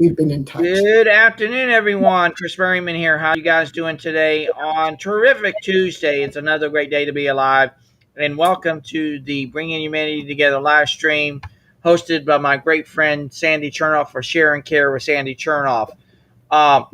we've been in touch. Good afternoon, everyone. Chris Berryman here. How you guys doing today on Terrific Tuesday? It's another great day to be alive. And welcome to the Bringing Humanity Together live stream hosted by my great friend Sandy Chernoff for Share and Care with Sandy Chernoff. Um,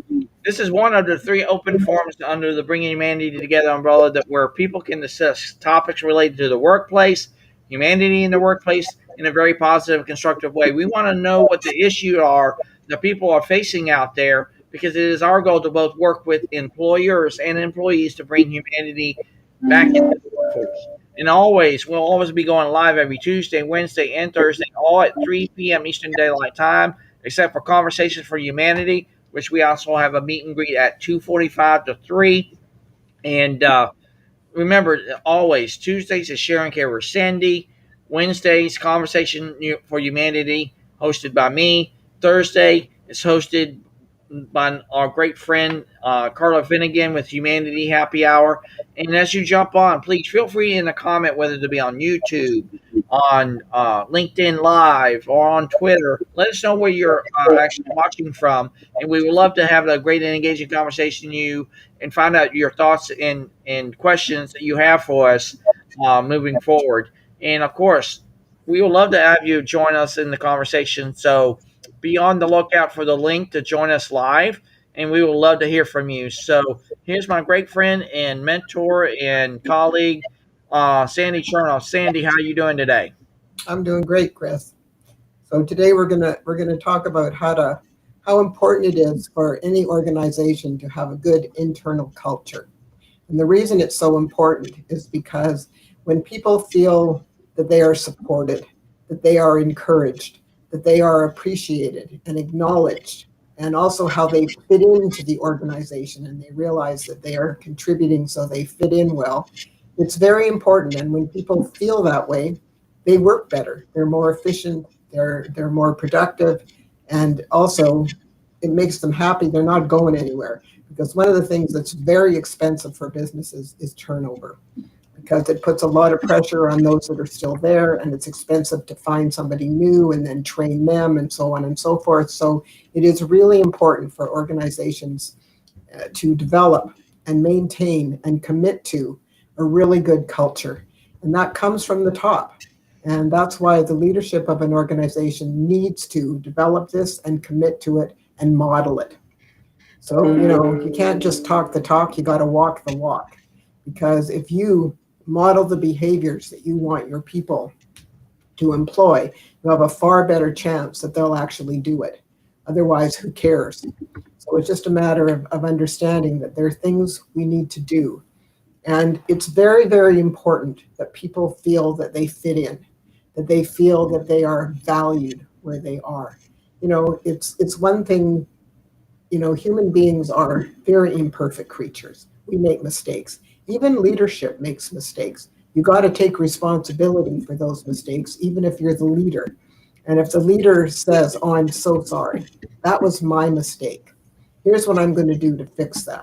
this is one of the three open forums under the Bringing Humanity Together umbrella that where people can discuss topics related to the workplace, humanity in the workplace, in a very positive, constructive way. We want to know what the issues are that people are facing out there because it is our goal to both work with employers and employees to bring humanity back into the workforce. And we'll always be going live every Tuesday, Wednesday, and Thursday, all at 3 p.m. Eastern Daylight Time, except for Conversations for Humanity, which we also have a meet and greet at 2:45 to 3. And remember, always Tuesdays is Share and Care with Sandy. Wednesdays, Conversation for Humanity, hosted by me. Thursday is hosted by our great friend Carla Fedigan with Humanity Happy Hour. And as you jump on, please feel free in a comment whether to be on YouTube, on LinkedIn Live, or on Twitter. Let us know where you're actually watching from, and we would love to have a great and engaging conversation with you and find out your thoughts and questions that you have for us moving forward. And of course, we would love to have you join us in the conversation. So be on the lookout for the link to join us live, and we would love to hear from you. So here's my great friend and mentor and colleague, Sandy Chernoff. Sandy, how are you doing today? I'm doing great, Chris. So today we're gonna talk about how important it is for any organization to have a good internal culture. And the reason it's so important is because when people feel that they are supported, that they are encouraged, that they are appreciated and acknowledged, and also how they fit into the organization and they realize that they are contributing so they fit in well, it's very important. And when people feel that way, they work better, they're more efficient, they're more productive, and also it makes them happy. They're not going anywhere, because one of the things that's very expensive for businesses is turnover, because it puts a lot of pressure on those that are still there, and it's expensive to find somebody new and then train them and so on and so forth. So it is really important for organizations to develop and maintain and commit to a really good culture. And that comes from the top. And that's why the leadership of an organization needs to develop this and commit to it and model it. So, you can't just talk the talk, you got to walk the walk. Because if you model the behaviors that you want your people to employ, you have a far better chance that they'll actually do it. Otherwise, who cares? So it's just a matter of understanding that there are things we need to do. And it's very, very important that people feel that they fit in, that they feel that they are valued where they are. It's one thing, human beings are very imperfect creatures. We make mistakes. Even leadership makes mistakes. You got to take responsibility for those mistakes, even if you're the leader. And if the leader says, "Oh, I'm so sorry, that was my mistake. Here's what I'm going to do to fix that."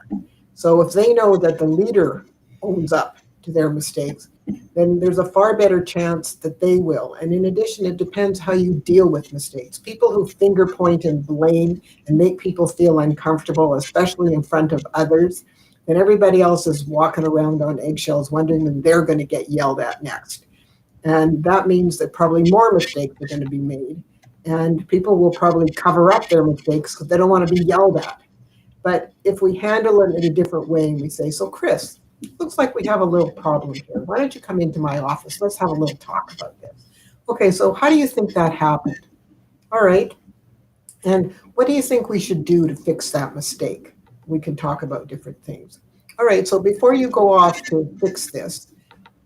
So if they know that the leader owns up to their mistakes, then there's a far better chance that they will. And in addition, it depends how you deal with mistakes. People who finger point and blame and make people feel uncomfortable, especially in front of others, then everybody else is walking around on eggshells wondering when they're going to get yelled at next. And that means that probably more mistakes are going to be made. And people will probably cover up their mistakes because they don't want to be yelled at. But if we handle it in a different way and we say, "So Chris, looks like we have a little problem here. Why don't you come into my office? Let's have a little talk about this." "Okay, so how do you think that happened?" "All right. And what do you think we should do to fix that mistake?" We can talk about different things. "All right, so before you go off to fix this,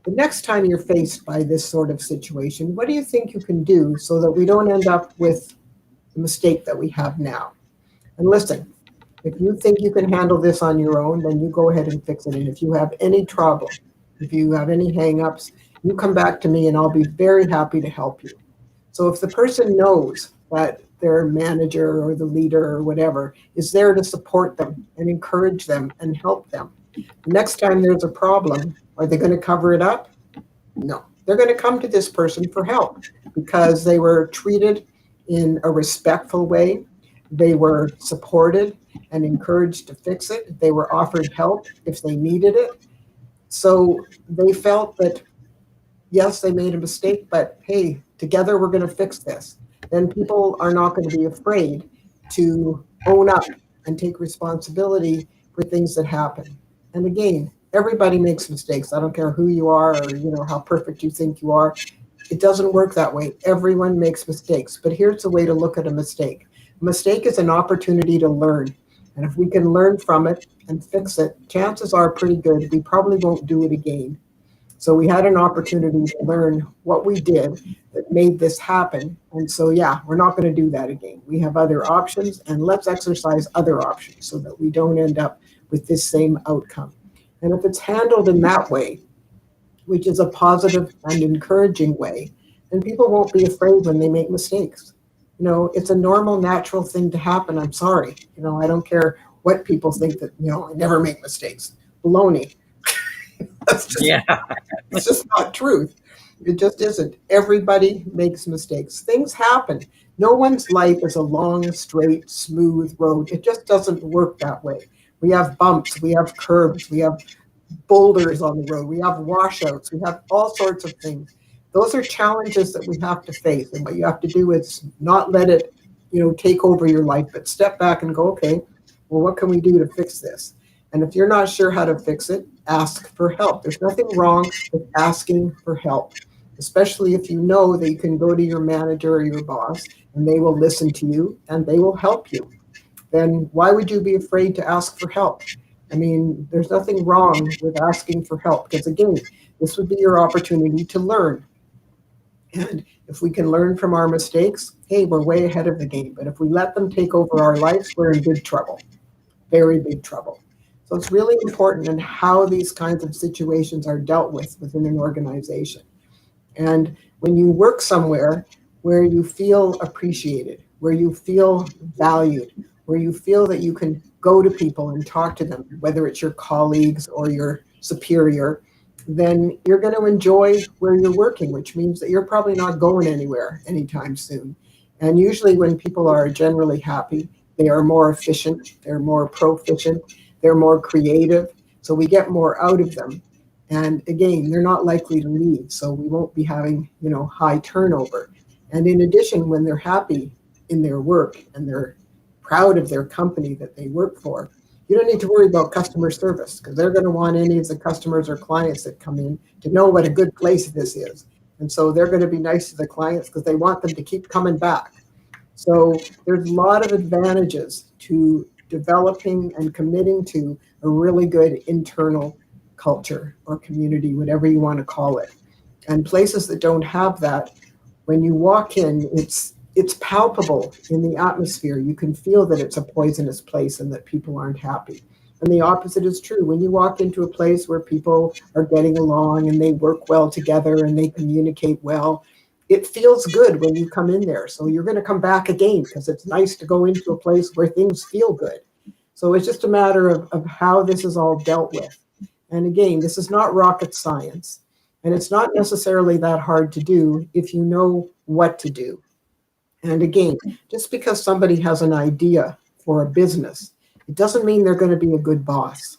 the next time you're faced by this sort of situation, what do you think you can do so that we don't end up with the mistake that we have now? And listen, if you think you can handle this on your own, then you go ahead and fix it. And if you have any trouble, if you have any hang-ups, you come back to me and I'll be very happy to help you." So if the person knows that their manager or the leader or whatever is there to support them and encourage them and help them, the next time there's a problem, are they going to cover it up? No. They're going to come to this person for help because they were treated in a respectful way. They were supported and encouraged to fix it. They were offered help if they needed it. So they felt that, yes, they made a mistake, but hey, together we're going to fix this. Then people are not going to be afraid to own up and take responsibility for things that happen. And again, everybody makes mistakes. I don't care who you are or how perfect you think you are. It doesn't work that way. Everyone makes mistakes. But here's the way to look at a mistake. A mistake is an opportunity to learn. And if we can learn from it and fix it, chances are pretty good we probably won't do it again. So we had an opportunity to learn what we did that made this happen. And so, yeah, we're not going to do that again. We have other options, and let's exercise other options so that we don't end up with this same outcome. And if it's handled in that way, which is a positive and encouraging way, then people won't be afraid when they make mistakes. It's a normal, natural thing to happen. I'm sorry. I don't care what people think that, I never make mistakes. Baloney. That's just, Yeah. it's just not truth. It just isn't. Everybody makes mistakes. Things happen. No one's life is a long, straight, smooth road. It just doesn't work that way. We have bumps, we have curves, we have boulders on the road, we have washouts, we have all sorts of things. Those are challenges that we have to face. And what you have to do is not let it, take over your life, but step back and go, okay, well, what can we do to fix this? And if you're not sure how to fix it, ask for help. There's nothing wrong with asking for help, especially if you know that you can go to your manager or your boss and they will listen to you and they will help you. Then why would you be afraid to ask for help? I mean, there's nothing wrong with asking for help because, again, this would be your opportunity to learn. And if we can learn from our mistakes, hey, we're way ahead of the game. But if we let them take over our lives, we're in big trouble, very big trouble. So it's really important in how these kinds of situations are dealt with within an organization. And when you work somewhere where you feel appreciated, where you feel valued, where you feel that you can go to people and talk to them, whether it's your colleagues or your superior, then you're going to enjoy where you're working, which means that you're probably not going anywhere anytime soon. And usually when people are generally happy, they are more efficient, they're more proficient, they're more creative, so we get more out of them. And again, they're not likely to leave, so we won't be having, high turnover. And in addition, when they're happy in their work and they're proud of their company that they work for, you don't need to worry about customer service because they're going to want any of the customers or clients that come in to know what a good place this is. And so they're going to be nice to the clients because they want them to keep coming back. So there's a lot of advantages to developing and committing to a really good internal culture or community, whatever you want to call it. And places that don't have that, when you walk in, it's palpable in the atmosphere. You can feel that it's a poisonous place and that people aren't happy. And the opposite is true. When you walk into a place where people are getting along and they work well together and they communicate well, it feels good when you come in there. So you're going to come back again because it's nice to go into a place where things feel good. So it's just a matter of how this is all dealt with. And again, this is not rocket science. And it's not necessarily that hard to do if you know what to do. And again, just because somebody has an idea for a business, it doesn't mean they're going to be a good boss.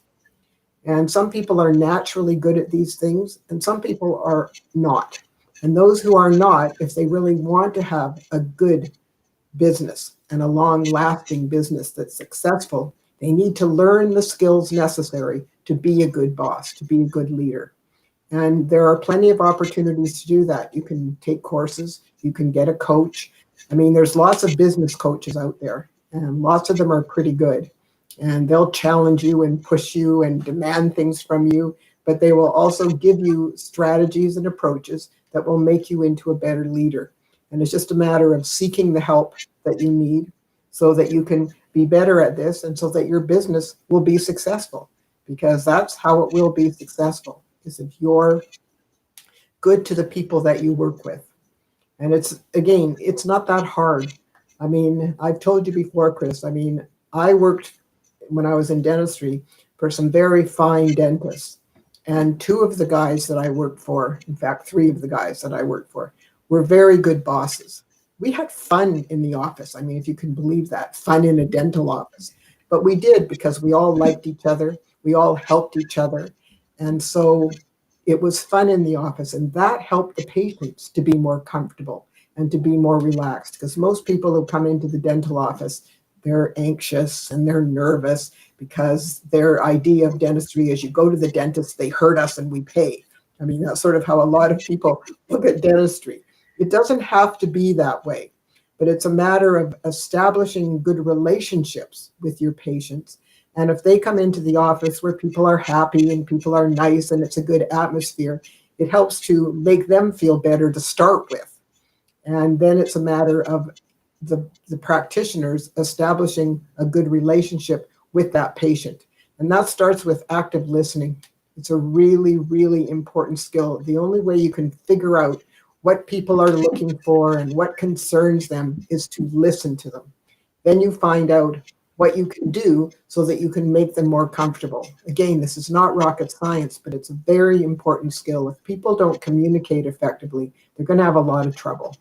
And some people are naturally good at these things, and some people are not. And those who are not, if they really want to have a good business and a long-lasting business that's successful, they need to learn the skills necessary to be a good boss, to be a good leader. And there are plenty of opportunities to do that. You can take courses, you can get a coach. I mean, there's lots of business coaches out there, and lots of them are pretty good. And they'll challenge you and push you and demand things from you, but they will also give you strategies and approaches that will make you into a better leader. And it's just a matter of seeking the help that you need so that you can be better at this and so that your business will be successful, because that's how it will be successful, is if you're good to the people that you work with. And it's not that hard. I mean, I've told you before, Chris, I mean, I worked when I was in dentistry for some very fine dentists. And two of the guys that I worked for, in fact, three of the guys that I worked for, were very good bosses. we had fun in the office. I mean, if you can believe that, fun in a dental office. But we did because we all liked each other. We all helped each other. And so it was fun in the office. And that helped the patients to be more comfortable and to be more relaxed. Because most people who come into the dental office, they're anxious and they're nervous because their idea of dentistry is you go to the dentist, they hurt us and we pay. I mean, that's sort of how a lot of people look at dentistry. It doesn't have to be that way, but it's a matter of establishing good relationships with your patients. And if they come into the office where people are happy and people are nice and it's a good atmosphere, it helps to make them feel better to start with. And then it's a matter of the practitioners establishing a good relationship with that patient. And that starts with active listening. It's a really, really important skill. The only way you can figure out what people are looking for and what concerns them is to listen to them. Then you find out what you can do so that you can make them more comfortable. Again, this is not rocket science, but it's a very important skill. If people don't communicate effectively, they're going to have a lot of trouble.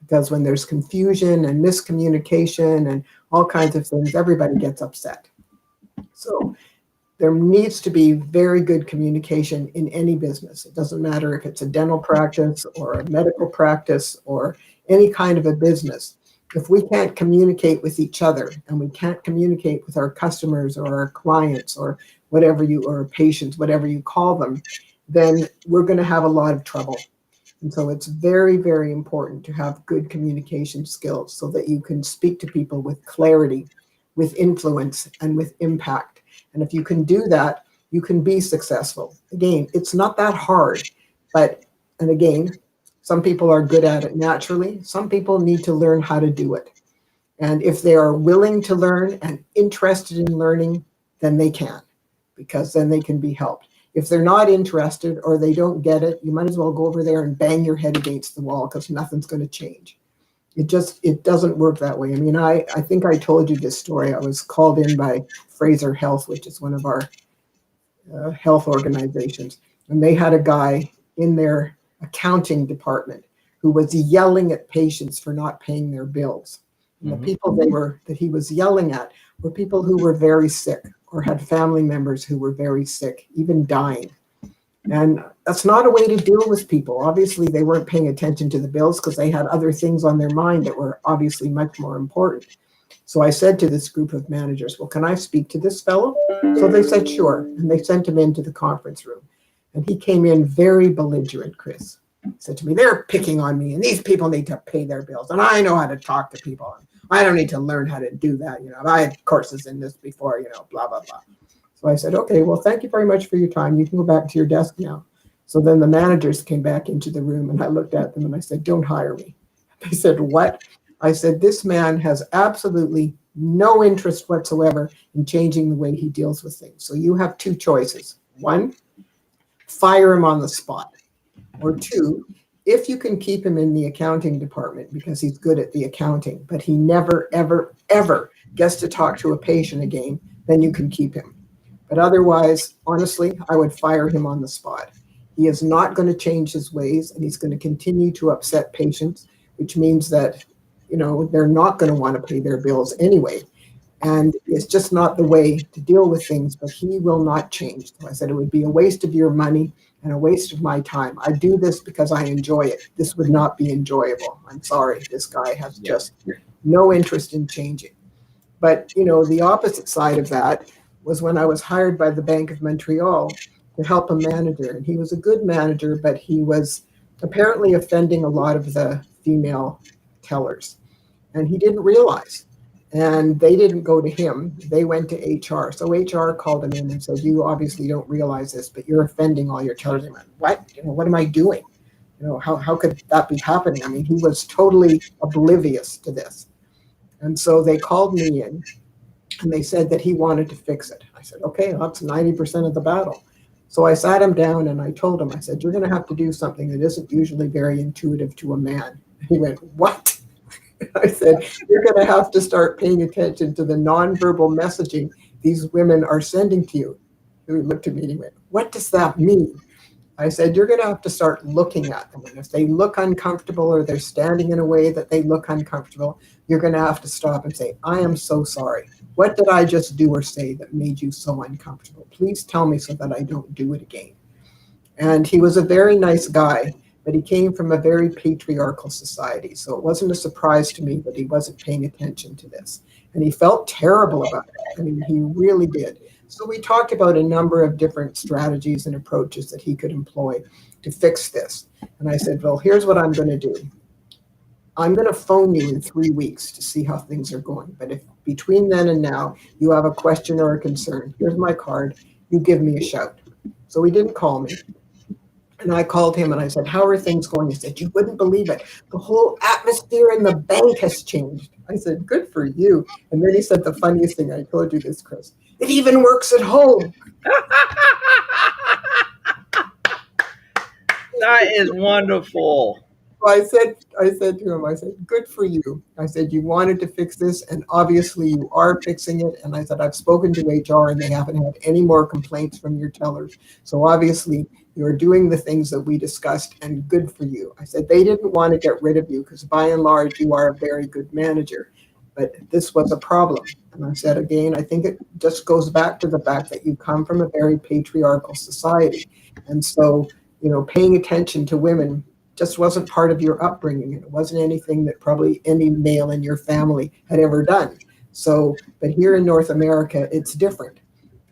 Because when there's confusion and miscommunication and all kinds of things, everybody gets upset. So there needs to be very good communication in any business. It doesn't matter if it's a dental practice or a medical practice or any kind of a business. If we can't communicate with each other and we can't communicate with our customers or our clients or whatever or patients, whatever you call them, then we're going to have a lot of trouble. And so it's very, very important to have good communication skills so that you can speak to people with clarity, with influence, and with impact. And if you can do that, you can be successful. Again, it's not that hard, and again, some people are good at it naturally. Some people need to learn how to do it. And if they are willing to learn and interested in learning, then they can, because then they can be helped. If they're not interested or they don't get it, you might as well go over there and bang your head against the wall because nothing's going to change. It doesn't work that way. I mean, I think I told you this story. I was called in by Fraser Health, which is one of our health organizations. And they had a guy in their accounting department who was yelling at patients for not paying their bills. And the people that he was yelling at were people who were very sick or had family members who were very sick, even dying. And that's not a way to deal with people. Obviously, they weren't paying attention to the bills because they had other things on their mind that were obviously much more important. So I said to this group of managers, well, can I speak to this fellow? So they said, sure. And they sent him into the conference room. And he came in very belligerent, Chris. He said to me, they're picking on me and these people need to pay their bills. And I know how to talk to people. I don't need to learn how to do that. I had courses in this before, blah, blah, blah. So I said, okay, well, thank you very much for your time. You can go back to your desk now. So then the managers came back into the room and I looked at them and I said, don't hire me. They said, what? I said, this man has absolutely no interest whatsoever in changing the way he deals with things. So you have two choices. One, fire him on the spot. Or two, if you can keep him in the accounting department because he's good at the accounting, but he never, ever, ever gets to talk to a patient again, then you can keep him. But otherwise, honestly, I would fire him on the spot. He is not going to change his ways, and he's going to continue to upset patients, which means that, they're not going to want to pay their bills anyway. And it's just not the way to deal with things, but he will not change. So I said it would be a waste of your money and a waste of my time. I do this because I enjoy it. This would not be enjoyable. I'm sorry. This guy has just no interest in changing. But, the opposite side of that was when I was hired by the Bank of Montreal to help a manager. And he was a good manager, but he was apparently offending a lot of the female tellers. And he didn't realize. And they didn't go to him. They went to HR. So HR called him in and said, you obviously don't realize this, but you're offending all your tellers. He went, what? What am I doing? How could that be happening? I mean, he was totally oblivious to this. And so they called me in and they said that he wanted to fix it. I said, okay, well, that's 90% of the battle. So I sat him down and I told him, I said, you're going to have to do something that isn't usually very intuitive to a man. He went, what? I said, you're going to have to start paying attention to the nonverbal messaging these women are sending to you. He looked at me and he went, what does that mean? I said, you're going to have to start looking at them. And if they look uncomfortable or they're standing in a way that they look uncomfortable, you're going to have to stop and say, I am so sorry. What did I just do or say that made you so uncomfortable? Please tell me so that I don't do it again. And he was a very nice guy, but he came from a very patriarchal society. So it wasn't a surprise to me that he wasn't paying attention to this. And he felt terrible about it. I mean, he really did. So we talked about a number of different strategies and approaches that he could employ to fix this. And I said, well, here's what I'm going to do. I'm going to phone you in 3 weeks to see how things are going. But if between then and now you have a question or a concern, here's my card. You give me a shout. So he didn't call me. And I called him and I said, how are things going? He said, you wouldn't believe it. The whole atmosphere in the bank has changed. I said, good for you. And then he said the funniest thing. I told you this, Chris. It even works at home. That is wonderful. So I said to him, I said, good for you. I said, you wanted to fix this, and obviously you are fixing it. And I said, I've spoken to HR and they haven't had any more complaints from your tellers. So obviously you're doing the things that we discussed, and good for you. I said, they didn't want to get rid of you because by and large, you are a very good manager. But this was a problem. And I said, again, I think it just goes back to the fact that you come from a very patriarchal society. And so, paying attention to women just wasn't part of your upbringing. It wasn't anything that probably any male in your family had ever done. So, but here in North America, it's different.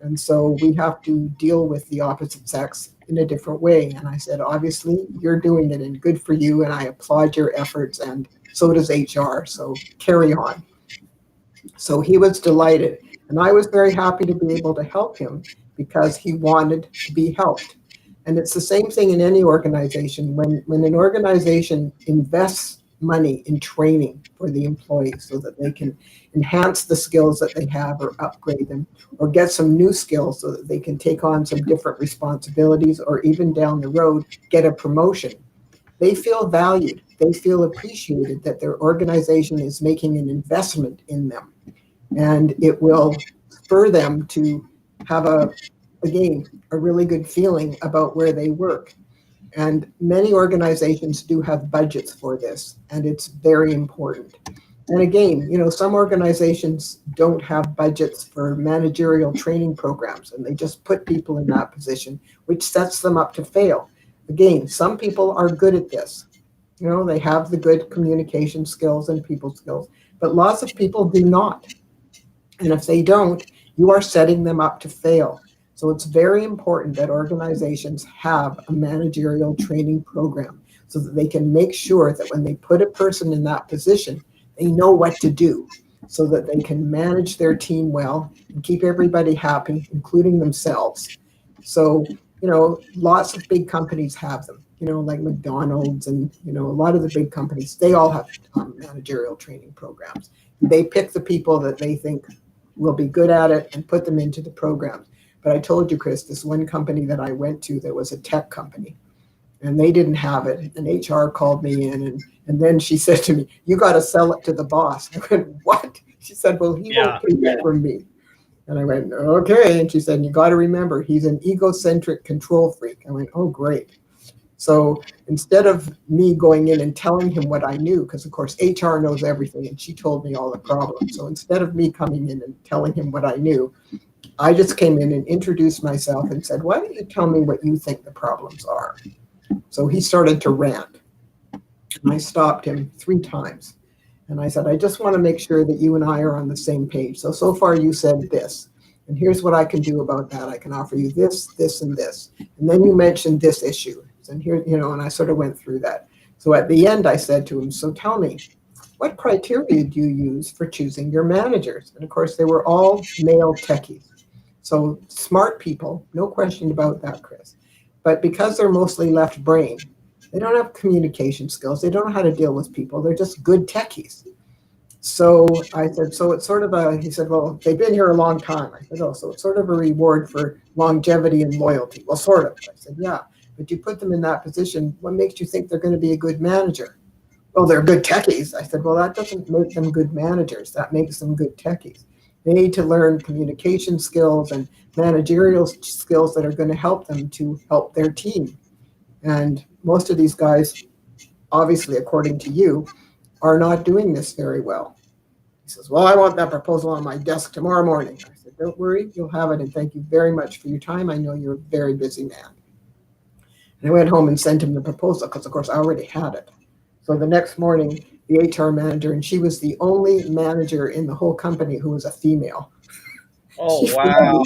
And so we have to deal with the opposite sex in a different way. And I said, obviously, you're doing it and good for you. And I applaud your efforts. And so does HR. So carry on. So he was delighted. And I was very happy to be able to help him because he wanted to be helped. And it's the same thing in any organization. When an organization invests money in training for the employees so that they can enhance the skills that they have or upgrade them or get some new skills so that they can take on some different responsibilities or even down the road get a promotion, they feel valued. They feel appreciated that their organization is making an investment in them. And it will spur them to have a really good feeling about where they work. And many organizations do have budgets for this, and it's very important. And again, some organizations don't have budgets for managerial training programs, and they just put people in that position, which sets them up to fail. Again, some people are good at this. They have the good communication skills and people skills, but lots of people do not. And if they don't, you are setting them up to fail. So it's very important that organizations have a managerial training program so that they can make sure that when they put a person in that position, they know what to do so that they can manage their team well and keep everybody happy, including themselves. So, lots of big companies have them, like McDonald's and, a lot of the big companies, they all have managerial training programs. They pick the people that they think will be good at it and put them into the programs. But I told you, Chris, this one company that I went to that was a tech company, and they didn't have it. And HR called me in, and then she said to me, you got to sell it to the boss. I went, what? She said, well, he won't pay that from me. And I went, okay. And she said, you got to remember, he's an egocentric control freak. I went, oh, great. So instead of me going in and telling him what I knew, because of course HR knows everything, and she told me all the problems. So instead of me coming in and telling him what I knew, I just came in and introduced myself and said, why don't you tell me what you think the problems are? So he started to rant. And I stopped him 3 times. And I said, I just want to make sure that you and I are on the same page. So far you said this. And here's what I can do about that. I can offer you this, this, and this. And then you mentioned this issue. And here, and I sort of went through that. So at the end, I said to him, so tell me, what criteria do you use for choosing your managers? And of course, they were all male techies. So smart people, no question about that, Chris. But because they're mostly left brain, they don't have communication skills. They don't know how to deal with people. They're just good techies. So I said, so it's sort of he said, well, they've been here a long time. I said, oh, so it's sort of a reward for longevity and loyalty. Well, sort of. I said, yeah, but you put them in that position. What makes you think they're going to be a good manager? Well, they're good techies. I said, well, that doesn't make them good managers. That makes them good techies. They need to learn communication skills and managerial skills that are going to help them to help their team. And most of these guys, obviously, according to you, are not doing this very well. He says, well, I want that proposal on my desk tomorrow morning. I said, don't worry, you'll have it. And thank you very much for your time. I know you're a very busy man. And I went home and sent him the proposal because, of course, I already had it. So the next morning, the HR manager, and she was the only manager in the whole company who was a female. Oh, wow.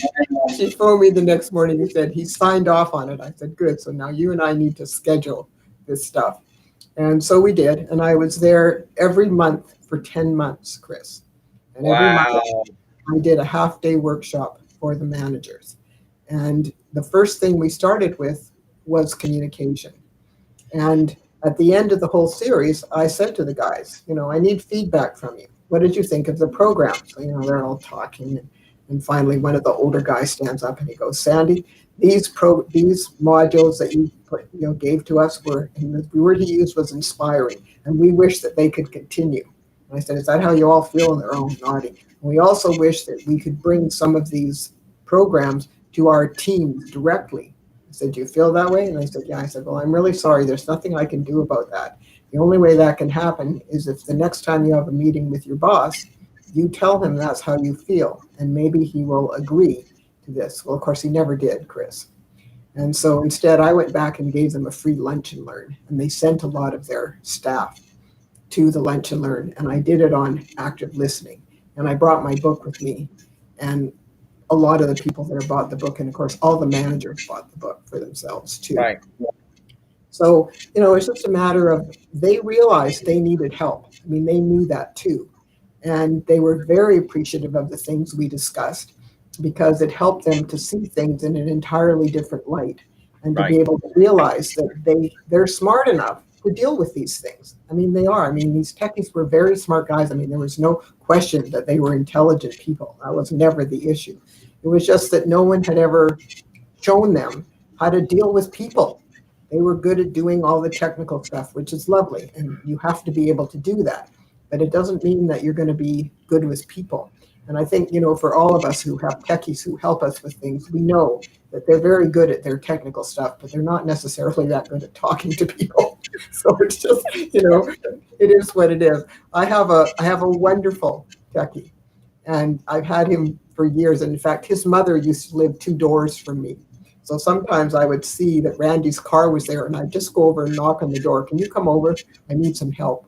She phoned me the next morning and said, he signed off on it. I said, good. So now you and I need to schedule this stuff. And so we did. And I was there every month for 10 months, Chris. And every month I did a half-day workshop for the managers. And the first thing we started with was communication. And at the end of the whole series, I said to the guys, I need feedback from you. What did you think of the program? So, they're all talking. And finally, one of the older guys stands up and he goes, Sandy, these modules that you gave to us and the word he used was inspiring. And we wish that they could continue. And I said, is that how you all feel? And they're all nodding. And we also wish that we could bring some of these programs to our teams directly. I said, do you feel that way? And they said, yeah. I said, well, I'm really sorry. There's nothing I can do about that. The only way that can happen is if the next time you have a meeting with your boss, you tell him that's how you feel, and maybe he will agree to this. Well, of course, he never did, Chris. And so instead, I went back and gave them a free lunch and learn, and they sent a lot of their staff to the lunch and learn, and I did it on active listening. And I brought my book with me, and a lot of the people that bought the book, and of course, all the managers bought the book for themselves too. Right. So, it's just a matter of they realized they needed help. I mean, they knew that too. And they were very appreciative of the things we discussed because it helped them to see things in an entirely different light and to be able to realize that they're smart enough to deal with these things. I mean, they are. I mean, these techies were very smart guys. I mean, there was no question that they were intelligent people. That was never the issue. It was just that no one had ever shown them how to deal with people. They were good at doing all the technical stuff, which is lovely, and you have to be able to do that. But it doesn't mean that you're going to be good with people. And I think, for all of us who have techies who help us with things, we know that they're very good at their technical stuff, but they're not necessarily that good at talking to people. So it's just, it is what it is. I have a wonderful techie, and I've had him for years. And in fact, his mother used to live 2 doors from me. So sometimes I would see that Randy's car was there, and I'd just go over and knock on the door. Can you come over? I need some help.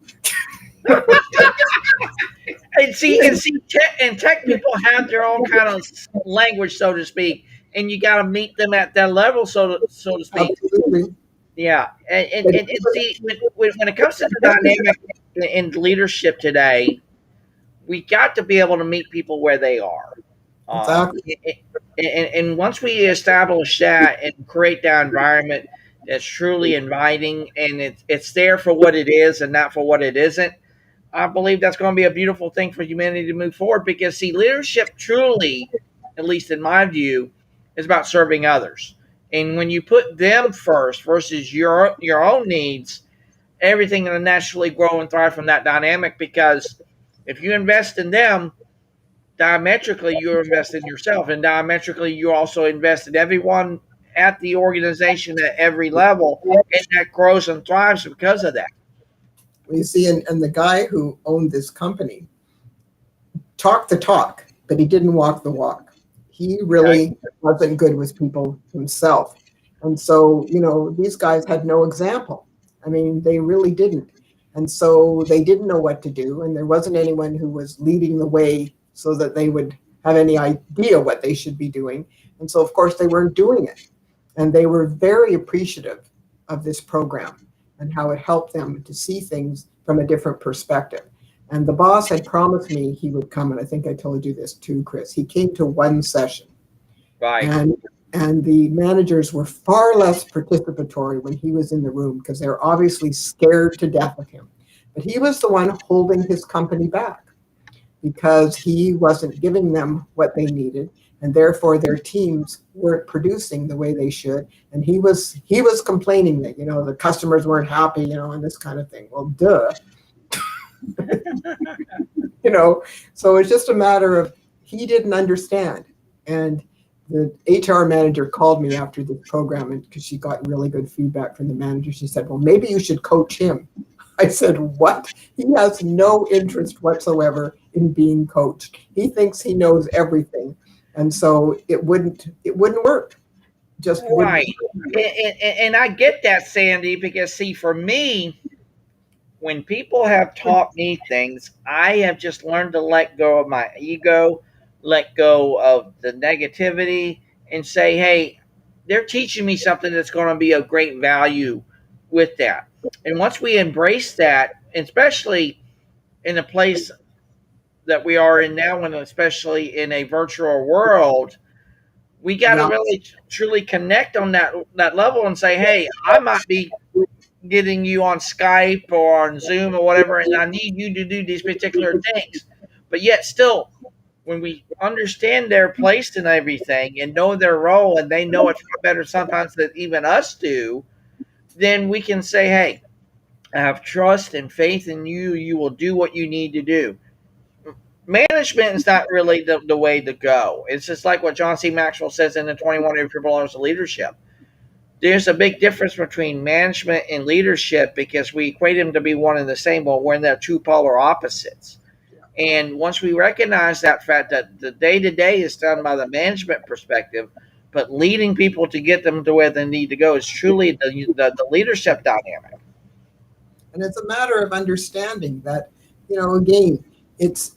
And tech people have their own kind of language, so to speak, and you got to meet them at that level, so to speak. Absolutely. Yeah, and see, when it comes to the dynamic in leadership today, we got to be able to meet people where they are. Exactly. And once we establish that and create that environment that's truly inviting and it's there for what it is and not for what it isn't, I believe that's going to be a beautiful thing for humanity to move forward because, see, leadership truly, at least in my view, is about serving others. And when you put them first versus your own needs, everything will naturally grow and thrive from that dynamic because if you invest in them, diametrically, you invest in yourself. And diametrically, you also invest in everyone at the organization at every level. And that grows and thrives because of that. You see, and the guy who owned this company talked the talk, but he didn't walk the walk. He really wasn't good with people himself. And so, these guys had no example. I mean, they really didn't. And so they didn't know what to do. And there wasn't anyone who was leading the way so that they would have any idea what they should be doing. And so, of course, they weren't doing it. And they were very appreciative of this program and how it helped them to see things from a different perspective. And the boss had promised me he would come, and I think I told you this too, Chris. He came to one session. Right. And the managers were far less participatory when he was in the room because they're obviously scared to death of him. But he was the one holding his company back because he wasn't giving them what they needed, and therefore their teams weren't producing the way they should. And he was complaining that, the customers weren't happy, and this kind of thing. Well, duh. So it's just a matter of he didn't understand. And the HR manager called me after the program, and because she got really good feedback from the manager, she said, well, maybe you should coach him. I said, what? He has no interest whatsoever in being coached. He thinks he knows everything. And so it wouldn't work. Just wouldn't Right. And I get that, Sandy, because see, for me, when people have taught me things, I have just learned to let go of my ego, let go of the negativity, and say, hey, they're teaching me something that's going to be of great value with that. And once we embrace that, especially in the place that we are in now, and especially in a virtual world, we got to yeah. really truly connect on that level and say, hey, I might be getting you on Skype or on Zoom or whatever, and I need you to do these particular things. But yet, still, when we understand their place in everything and know their role, and they know it far better sometimes than even us do, then we can say, hey, I have trust and faith in you. You will do what you need to do. Management is not really the way to go. It's just like what John C. Maxwell says in the 21 Principles of Leadership. There's a big difference between management and leadership because we equate them to be one and the same, but when they're two polar opposites. And once we recognize that fact that the day to day is done by the management perspective, but leading people to get them to where they need to go is truly the leadership dynamic. And it's a matter of understanding that, again, it's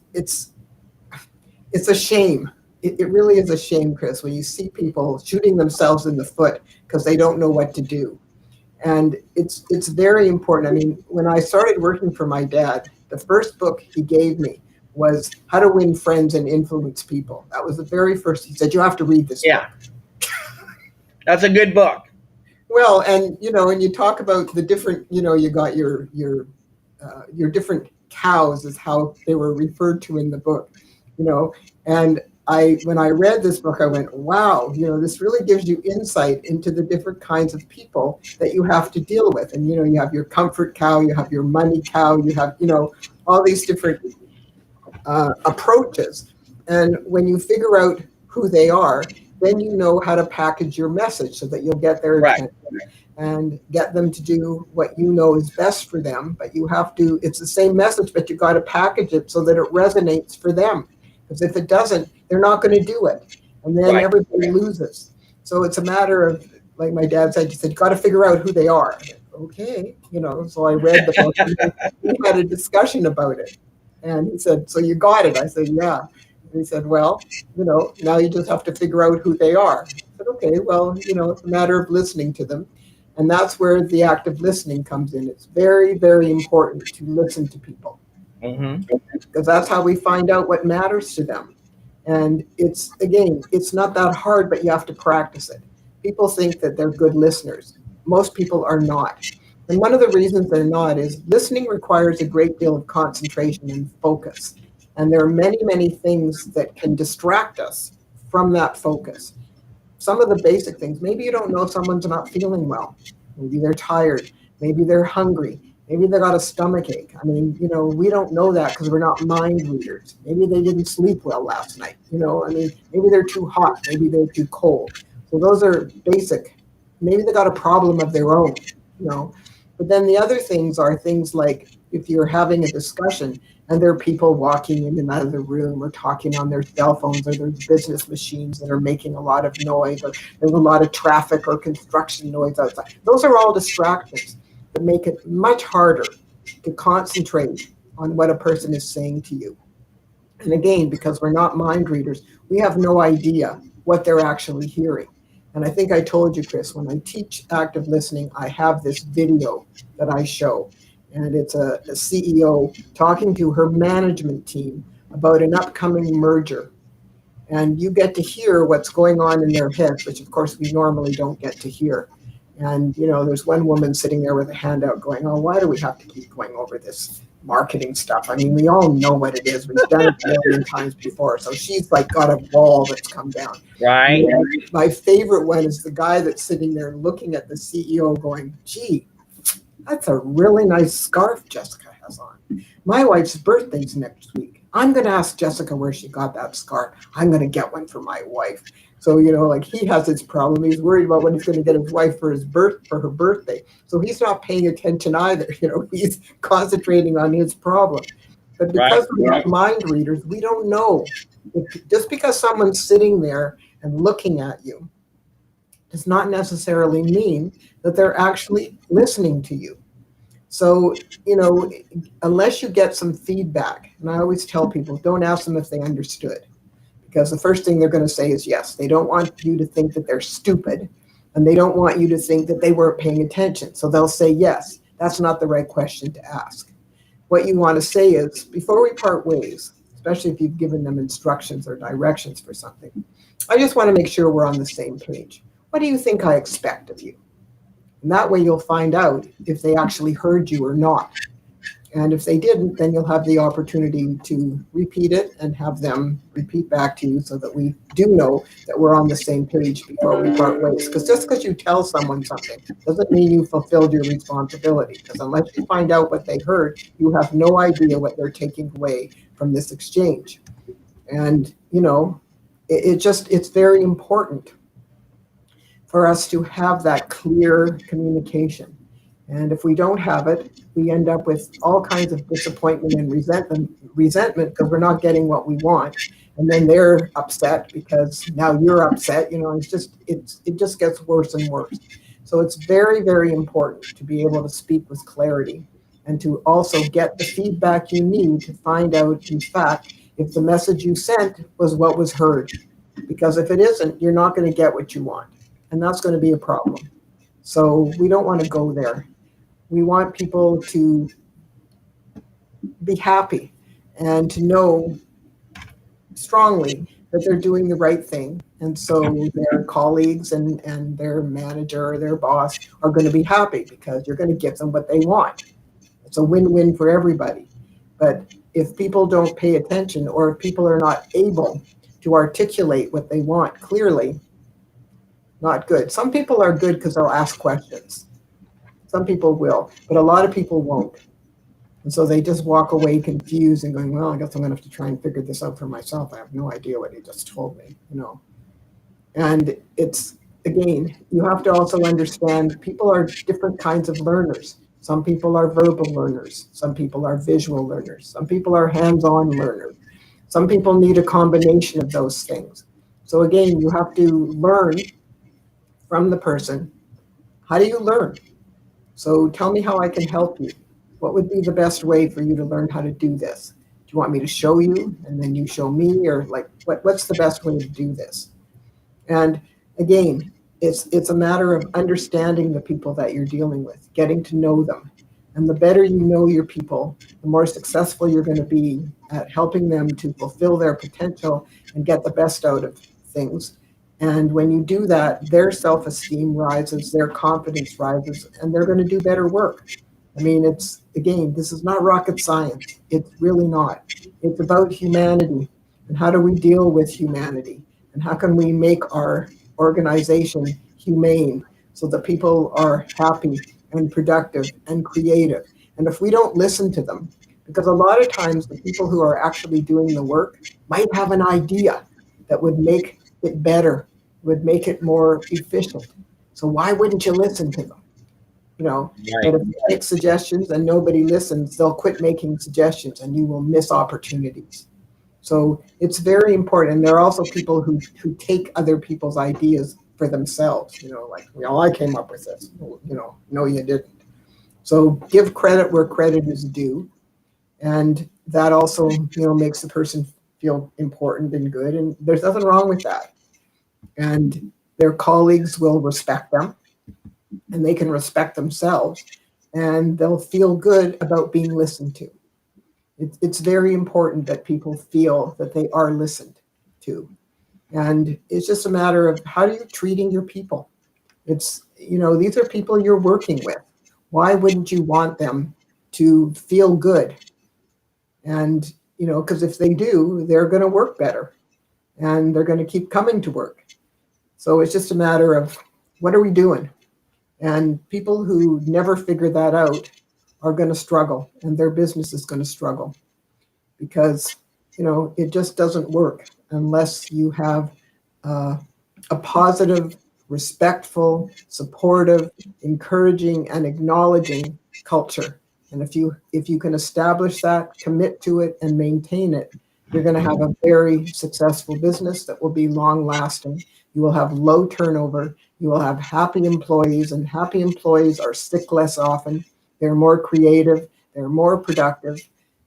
a shame. It really is a shame, Chris, when you see people shooting themselves in the foot because they don't know what to do. And it's very important. I mean, when I started working for my dad, the first book he gave me was How to Win Friends and Influence People. That was the very first. He said, you have to read this book. That's a good book. Well, and and you talk about the different, you got your different cows is how they were referred to in the book, and when I read this book, I went, wow, this really gives you insight into the different kinds of people that you have to deal with. And, you have your comfort cow, you have your money cow, you have, all these different approaches. And when you figure out who they are, then you know how to package your message so that you'll get their attention and get them to do what you know is best for them. But you have to, it's the same message, but you got to package it so that it resonates for them. Because if it doesn't, they're not going to do it. And then everybody loses. So it's a matter of, like my dad said, he said, you got to figure out who they are. Okay. So I read the book and we had a discussion about it. And he said, so you got it? I said, yeah. And he said, well, now you just have to figure out who they are. I said, okay, well, it's a matter of listening to them. And that's where the active listening comes in. It's very, very important to listen to people. Because that's how we find out what matters to them. And it's not that hard, but you have to practice it. People think that they're good listeners. Most people are not. And one of the reasons they're not is listening requires a great deal of concentration and focus. And there are many, many things that can distract us from that focus. Some of the basic things, maybe you don't know if someone's not feeling well. Maybe they're tired. Maybe they're hungry. Maybe they got a stomach ache. I mean, we don't know that because we're not mind readers. Maybe they didn't sleep well last night. Maybe they're too hot. Maybe they're too cold. So those are basic. Maybe they got a problem of their own, But then the other things are things like if you're having a discussion and there are people walking in and out of the room or talking on their cell phones or there's business machines that are making a lot of noise or there's a lot of traffic or construction noise outside. Those are all distractions that make it much harder to concentrate on what a person is saying to you. And again, because we're not mind readers, we have no idea what they're actually hearing. And I think I told you, Chris, when I teach active listening, I have this video that I show. And it's a CEO talking to her management team about an upcoming merger. And you get to hear what's going on in their heads, which of course we normally don't get to hear. And, there's one woman sitting there with a handout going, oh, why do we have to keep going over this marketing stuff? I mean, we all know what it is. We've done it a million times before. So she's like got a wall that's come down. Right. And my favorite one is the guy that's sitting there looking at the CEO going, gee, that's a really nice scarf Jessica has on. My wife's birthday's next week. I'm going to ask Jessica where she got that scarf. I'm going to get one for my wife. So, like he has his problem. He's worried about when he's going to get his wife for her birthday. So he's not paying attention either. He's concentrating on his problem. But Right. because we're not mind readers, we don't know. Just because someone's sitting there and looking at you does not necessarily mean that they're actually listening to you. So, unless you get some feedback, and I always tell people, don't ask them if they understood, because the first thing they're going to say is yes. They don't want you to think that they're stupid, and they don't want you to think that they weren't paying attention. So they'll say yes. That's not the right question to ask. What you want to say is, before we part ways, especially if you've given them instructions or directions for something, I just want to make sure we're on the same page. What do you think I expect of you? And that way you'll find out if they actually heard you or not. And if they didn't, then you'll have the opportunity to repeat it and have them repeat back to you so that we do know that we're on the same page before we part ways. Because just because you tell someone something doesn't mean you fulfilled your responsibility. Because unless you find out what they heard, you have no idea what they're taking away from this exchange. And, it's very important for us to have that clear communication. And if we don't have it, we end up with all kinds of disappointment and resentment because we're not getting what we want. And then they're upset because now you're upset. It just gets worse and worse. So it's very, very important to be able to speak with clarity and to also get the feedback you need to find out, in fact, if the message you sent was what was heard. Because if it isn't, you're not going to get what you want. And that's going to be a problem. So we don't want to go there. We want people to be happy and to know strongly that they're doing the right thing. And so their colleagues and their manager or their boss are going to be happy because you're going to give them what they want. It's a win-win for everybody. But if people don't pay attention, or if people are not able to articulate what they want clearly, not good. Some people are good because they'll ask questions. Some people will, but a lot of people won't. And so they just walk away confused and going, well, I guess I'm going to have to try and figure this out for myself. I have no idea what he just told me, And it's, again, you have to also understand people are different kinds of learners. Some people are verbal learners. Some people are visual learners. Some people are hands-on learners. Some people need a combination of those things. So again, you have to learn from the person. How do you learn? So tell me how I can help you. What would be the best way for you to learn how to do this? Do you want me to show you and then you show me, or like what's the best way to do this? And again, it's a matter of understanding the people that you're dealing with, getting to know them. And the better you know your people, the more successful you're going to be at helping them to fulfill their potential and get the best out of things. And when you do that, their self-esteem rises, their confidence rises, and they're going to do better work. I mean, this is not rocket science. It's really not. It's about humanity. And how do we deal with humanity? And how can we make our organization humane so that people are happy and productive and creative? And if we don't listen to them, because a lot of times the people who are actually doing the work might have an idea that would make it better, would make it more efficient. So why wouldn't you listen to them? But if you make suggestions and nobody listens, they'll quit making suggestions and you will miss opportunities. So it's very important. And there are also people who take other people's ideas for themselves, I came up with this, no, you didn't. So give credit where credit is due. And that also, makes the person feel important and good. And there's nothing wrong with that. And their colleagues will respect them, and they can respect themselves, and they'll feel good about being listened to. It's very important that people feel that they are listened to. And it's just a matter of how are you treating your people? These are people you're working with. Why wouldn't you want them to feel good? And, because if they do, they're going to work better and they're going to keep coming to work. So it's just a matter of what are we doing? And people who never figure that out are going to struggle, and their business is going to struggle because it just doesn't work unless you have a positive, respectful, supportive, encouraging, and acknowledging culture. And if you can establish that, commit to it, and maintain it, you're going to have a very successful business that will be long lasting. You will have low turnover. You will have happy employees, and happy employees are sick less often. They're more creative. They're more productive.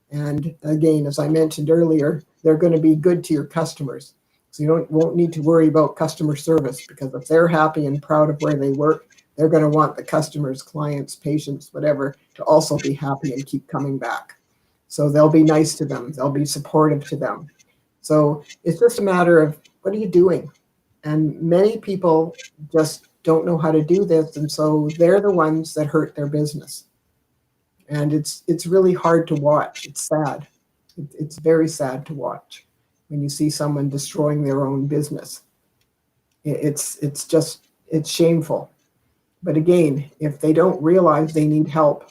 And again, as I mentioned earlier, they're going to be good to your customers. So you won't need to worry about customer service, because if they're happy and proud of where they work, they're going to want the customers, clients, patients, whatever, to also be happy and keep coming back. So they'll be nice to them. They'll be supportive to them. So it's just a matter of, what are you doing? And many people just don't know how to do this. And so they're the ones that hurt their business. And it's really hard to watch. It's sad. It's very sad to watch when you see someone destroying their own business. It's shameful. But again, if they don't realize they need help,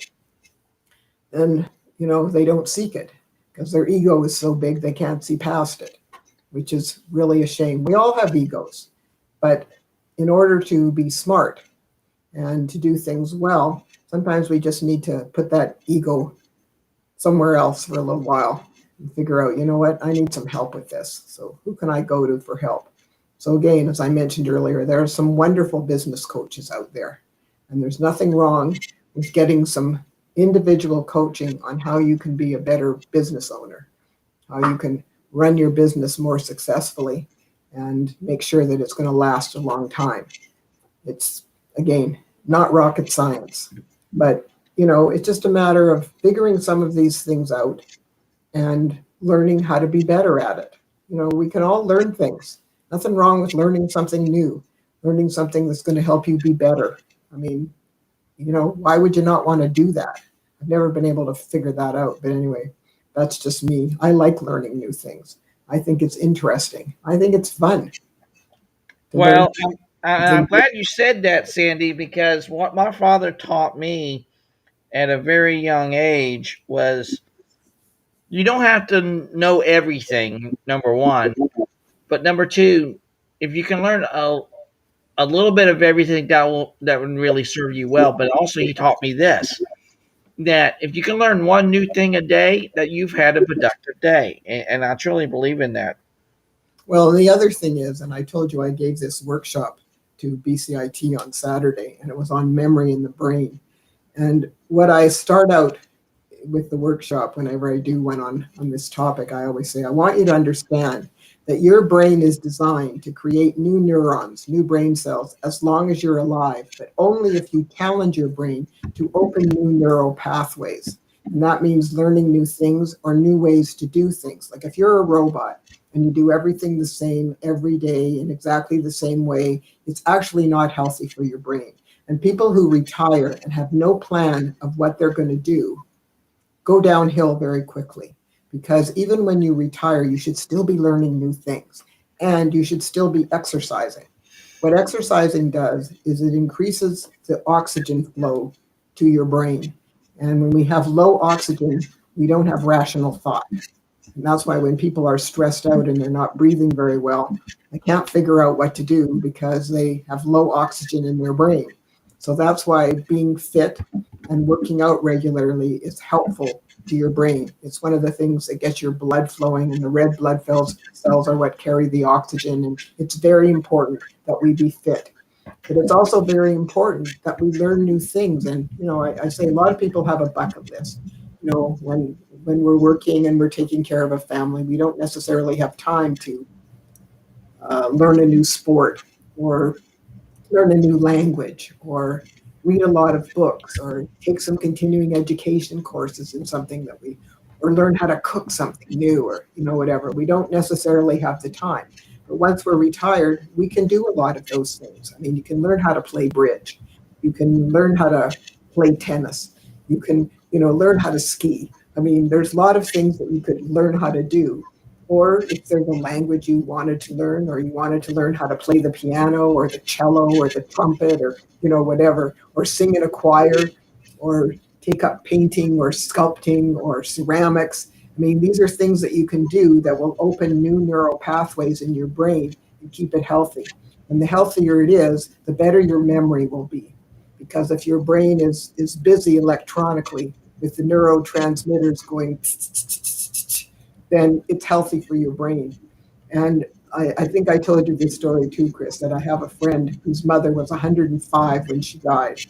then they don't seek it, because their ego is so big they can't see past it, which is really a shame. We all have egos, but in order to be smart and to do things well, sometimes we just need to put that ego somewhere else for a little while and figure out, what, I need some help with this. So who can I go to for help? So again, as I mentioned earlier, there are some wonderful business coaches out there, and there's nothing wrong with getting some individual coaching on how you can be a better business owner, how you can run your business more successfully and make sure that it's going to last a long time. It's, again, not rocket science, but it's just a matter of figuring some of these things out and learning how to be better at it. We can all learn things. Nothing wrong with learning something new, learning something that's going to help you be better. I mean, why would you not want to do that? I've never been able to figure that out. But anyway, that's just me. I like learning new things. I think it's interesting. I think it's fun. Well, I'm glad you said that, Sandy, because what my father taught me at a very young age was, you don't have to know everything, number one. But number two, if you can learn a little bit of everything, that would really serve you well. But also, he taught me this, that if you can learn one new thing a day, that you've had a productive day. And I truly believe in that. Well, the other thing is, and I told you I gave this workshop to BCIT on Saturday, and it was on memory in the brain. And what I start out with the workshop, whenever I do one on this topic, I always say, I want you to understand that your brain is designed to create new neurons, new brain cells, as long as you're alive, but only if you challenge your brain to open new neural pathways. And that means learning new things or new ways to do things. Like if you're a robot and you do everything the same every day in exactly the same way, it's actually not healthy for your brain. And people who retire and have no plan of what they're going to do go downhill very quickly, because even when you retire, you should still be learning new things, and you should still be exercising. What exercising does is it increases the oxygen flow to your brain. And when we have low oxygen, we don't have rational thought. And that's why when people are stressed out and they're not breathing very well, they can't figure out what to do because they have low oxygen in their brain. So that's why being fit and working out regularly is helpful to your brain. It's one of the things that gets your blood flowing, and the red blood cells are what carry the oxygen. And it's very important that we be fit. But it's also very important that we learn new things. And, I say a lot of people have a bucket list. When we're working and we're taking care of a family, we don't necessarily have time to learn a new sport or learn a new language or read a lot of books or take some continuing education courses in something or learn how to cook something new or, whatever. We don't necessarily have the time. But once we're retired, we can do a lot of those things. I mean, you can learn how to play bridge. You can learn how to play tennis. You can, learn how to ski. I mean, there's a lot of things that you could learn how to do. Or if there's a language you wanted to learn, or you wanted to learn how to play the piano or the cello or the trumpet or, whatever, or sing in a choir or take up painting or sculpting or ceramics. I mean, these are things that you can do that will open new neural pathways in your brain and keep it healthy. And the healthier it is, the better your memory will be. Because if your brain is busy electronically with the neurotransmitters going, then it's healthy for your brain. And I think I told you this story too, Chris, that I have a friend whose mother was 105 when she died.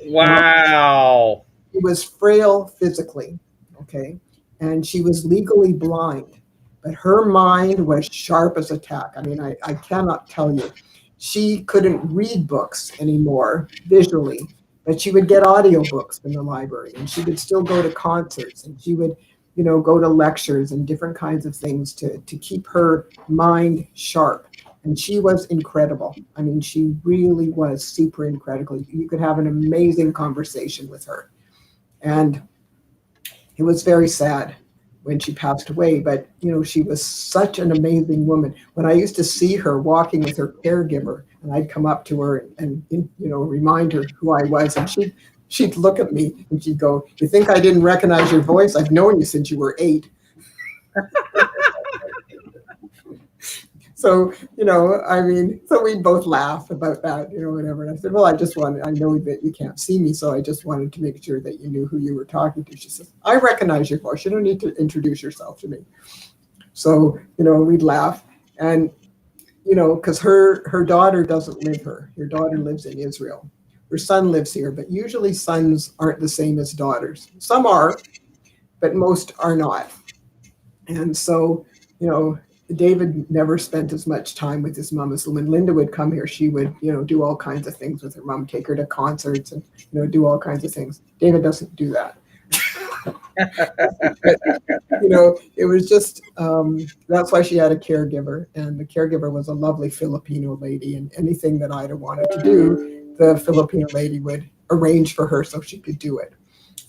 Wow. She was frail physically, okay, and she was legally blind, but her mind was sharp as a tack. I mean, I cannot tell you. She couldn't read books anymore visually, but she would get audiobooks from the library, and she would still go to concerts, and she would, go to lectures and different kinds of things to keep her mind sharp. And she was incredible. I mean, she really was super incredible. You could have an amazing conversation with her. And it was very sad when she passed away, but she was such an amazing woman. When I used to see her walking with her caregiver, and I'd come up to her and remind her who I was, and she'd look at me and she'd go, "You think I didn't recognize your voice? I've known you since you were 8." So, so we'd both laugh about that, whatever. And I said, "Well, I know that you can't see me, so I just wanted to make sure that you knew who you were talking to." She says, "I recognize your voice. You don't need to introduce yourself to me." So, we'd laugh. And, because her daughter doesn't live here. Her daughter lives in Israel. Her son lives here, but usually sons aren't the same as daughters. Some are, but most are not. And so, David never spent as much time with his mom. So when Linda would come here, she would, do all kinds of things with her mom, take her to concerts and, do all kinds of things. David doesn't do that. But, it was just, that's why she had a caregiver. And the caregiver was a lovely Filipino lady. And anything that Ida wanted to do, the Filipino lady would arrange for her so she could do it.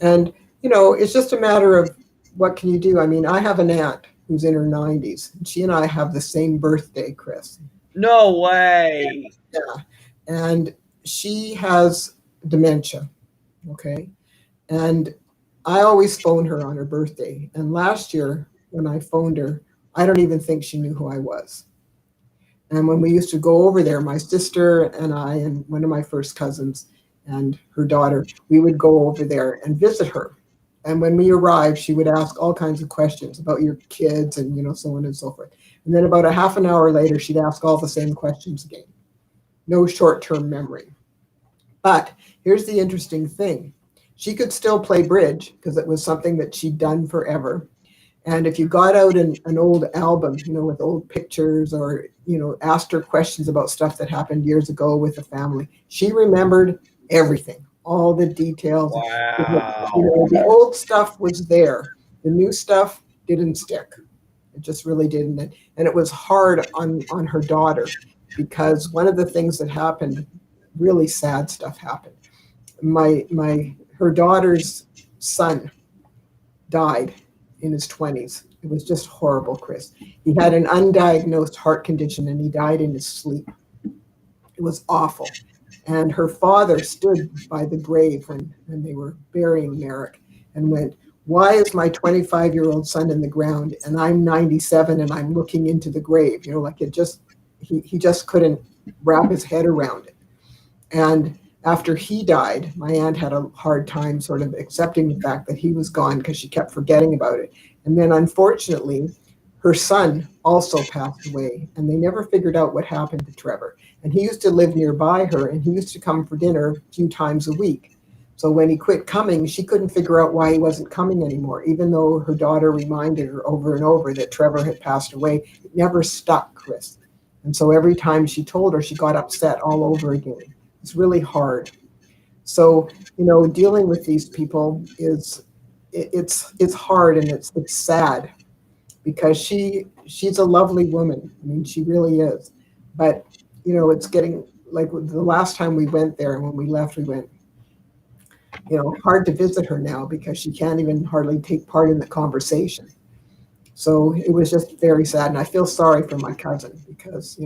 And, it's just a matter of what can you do? I mean, I have an aunt who's in her 90s. And she and I have the same birthday, Chris. No way. Yeah. And she has dementia. Okay. And I always phone her on her birthday. And last year when I phoned her, I don't even think she knew who I was. And when we used to go over there, my sister and I and one of my first cousins and her daughter, we would go over there and visit her. And when we arrived, she would ask all kinds of questions about your kids and, so on and so forth. And then about a half an hour later, she'd ask all the same questions again. No short-term memory. But here's the interesting thing. She could still play bridge because it was something that she'd done forever. And if you got out an old album, with old pictures or, asked her questions about stuff that happened years ago with the family, she remembered everything. All the details. Wow. The old stuff was there. The new stuff didn't stick. It just really didn't. And it was hard on her daughter because one of the things that happened, really sad stuff happened. Her daughter's son died in his 20s. It was just horrible, Chris. He had an undiagnosed heart condition and he died in his sleep. It was awful. And her father stood by the grave when they were burying Merrick and went, "Why is my 25-year-old son in the ground and I'm 97 and I'm looking into the grave?" He just couldn't wrap his head around it. And after he died, my aunt had a hard time sort of accepting the fact that he was gone because she kept forgetting about it. And then unfortunately, her son also passed away and they never figured out what happened to Trevor. And he used to live nearby her and he used to come for dinner a few times a week. So when he quit coming, she couldn't figure out why he wasn't coming anymore, even though her daughter reminded her over and over that Trevor had passed away. It never stuck, Chris. And so every time she told her, she got upset all over again. It's really hard. So, dealing with these people it's hard and it's sad because she's a lovely woman. I mean, she really is. But, it's getting like the last time we went there and when we left, we went, hard to visit her now because she can't even hardly take part in the conversation. So it was just very sad. And I feel sorry for my cousin because,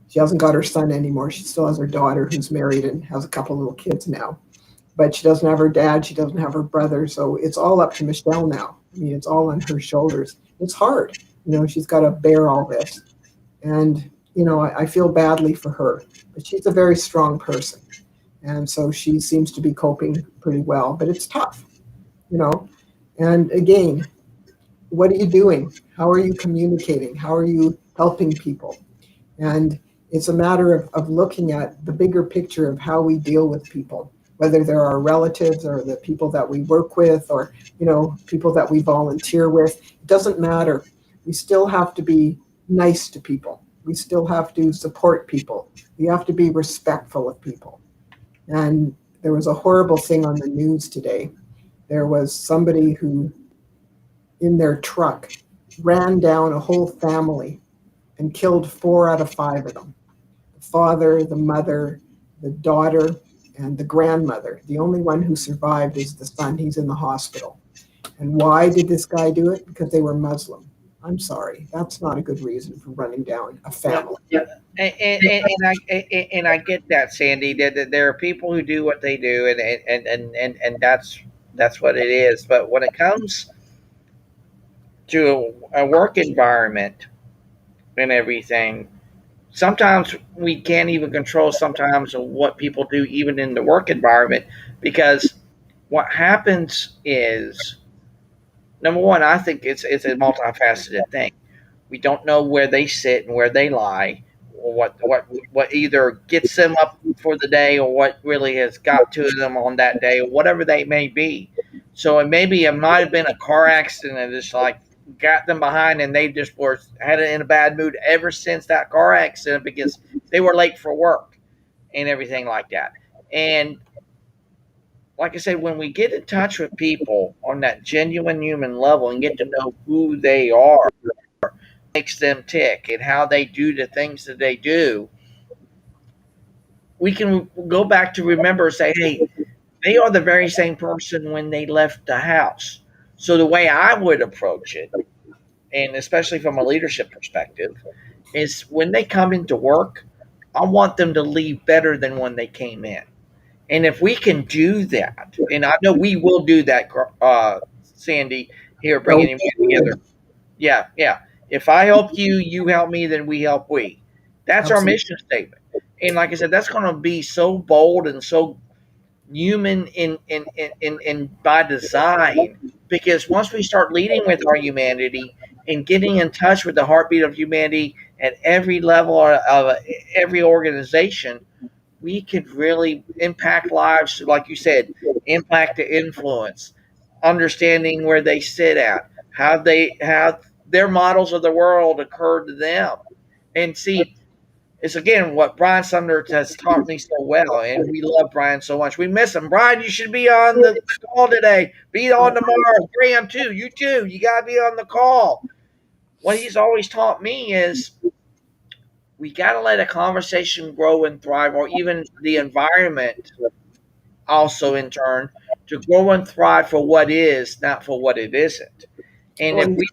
she hasn't got her son anymore. She still has her daughter who's married and has a couple little kids now. but she doesn't have her dad. She doesn't have her brother. So it's all up to Michelle now. I mean, it's all on her shoulders. It's hard. She's got to bear all this. And, I feel badly for her, but she's a very strong person. And so she seems to be coping pretty well, but it's tough, you know. And again, what are you doing? How are you communicating? How are you helping people? And it's a matter of looking at the bigger picture of how we deal with people, whether they're our relatives or the people that we work with or, people that we volunteer with. It doesn't matter. We still have to be nice to people. We still have to support people. We have to be respectful of people. And there was a horrible thing on the news today. There was somebody who, in their truck, ran down a whole family and killed 4 out of 5 of them. The father, the mother, the daughter, and the grandmother. The only one who survived is the son. He's in the hospital. And why did this guy do it? Because they were Muslim. I'm sorry. That's not a good reason for running down a family. And I get that, Sandy. That there are people who do what they do, and that's what it is. But when it comes to a work environment and everything, sometimes we can't even control sometimes what people do even in the work environment, because what happens is, number one, I think it's a multifaceted thing. We don't know where they sit and where they lie, or what either gets them up for the day, or what really has got to them on that day, or whatever they may be. So it might have been a car accident that just like got them behind, and they just were had it in a bad mood ever since that car accident because they were late for work and everything like that. And like I said, when we get in touch with people on that genuine human level and get to know who they are, makes them tick, and how they do the things that they do, we can go back to remember and say, hey, they are the very same person when they left the house. So the way I would approach it, and especially from a leadership perspective, is when they come into work, I want them to leave better than when they came in. And if we can do that, and I know we will do that, Sandy, here, bringing him together. Yeah, yeah. If I help you, you help me, then we help we. That's our mission statement. And like I said, that's going to be so bold and so human in by design, because once we start leading with our humanity and getting in touch with the heartbeat of humanity at every level of every organization, we could really impact lives, like you said, impact to influence, understanding where they sit at, how their models of the world occurred to them. And see, it's again what Brian Sumner has taught me so well, and we love Brian so much. We miss him. Brian, you should be on the call today. Be on tomorrow. Graham too. You too. You gotta be on the call. What he's always taught me is we gotta let a conversation grow and thrive, or even the environment also in turn to grow and thrive for what is, not for what it isn't. And if we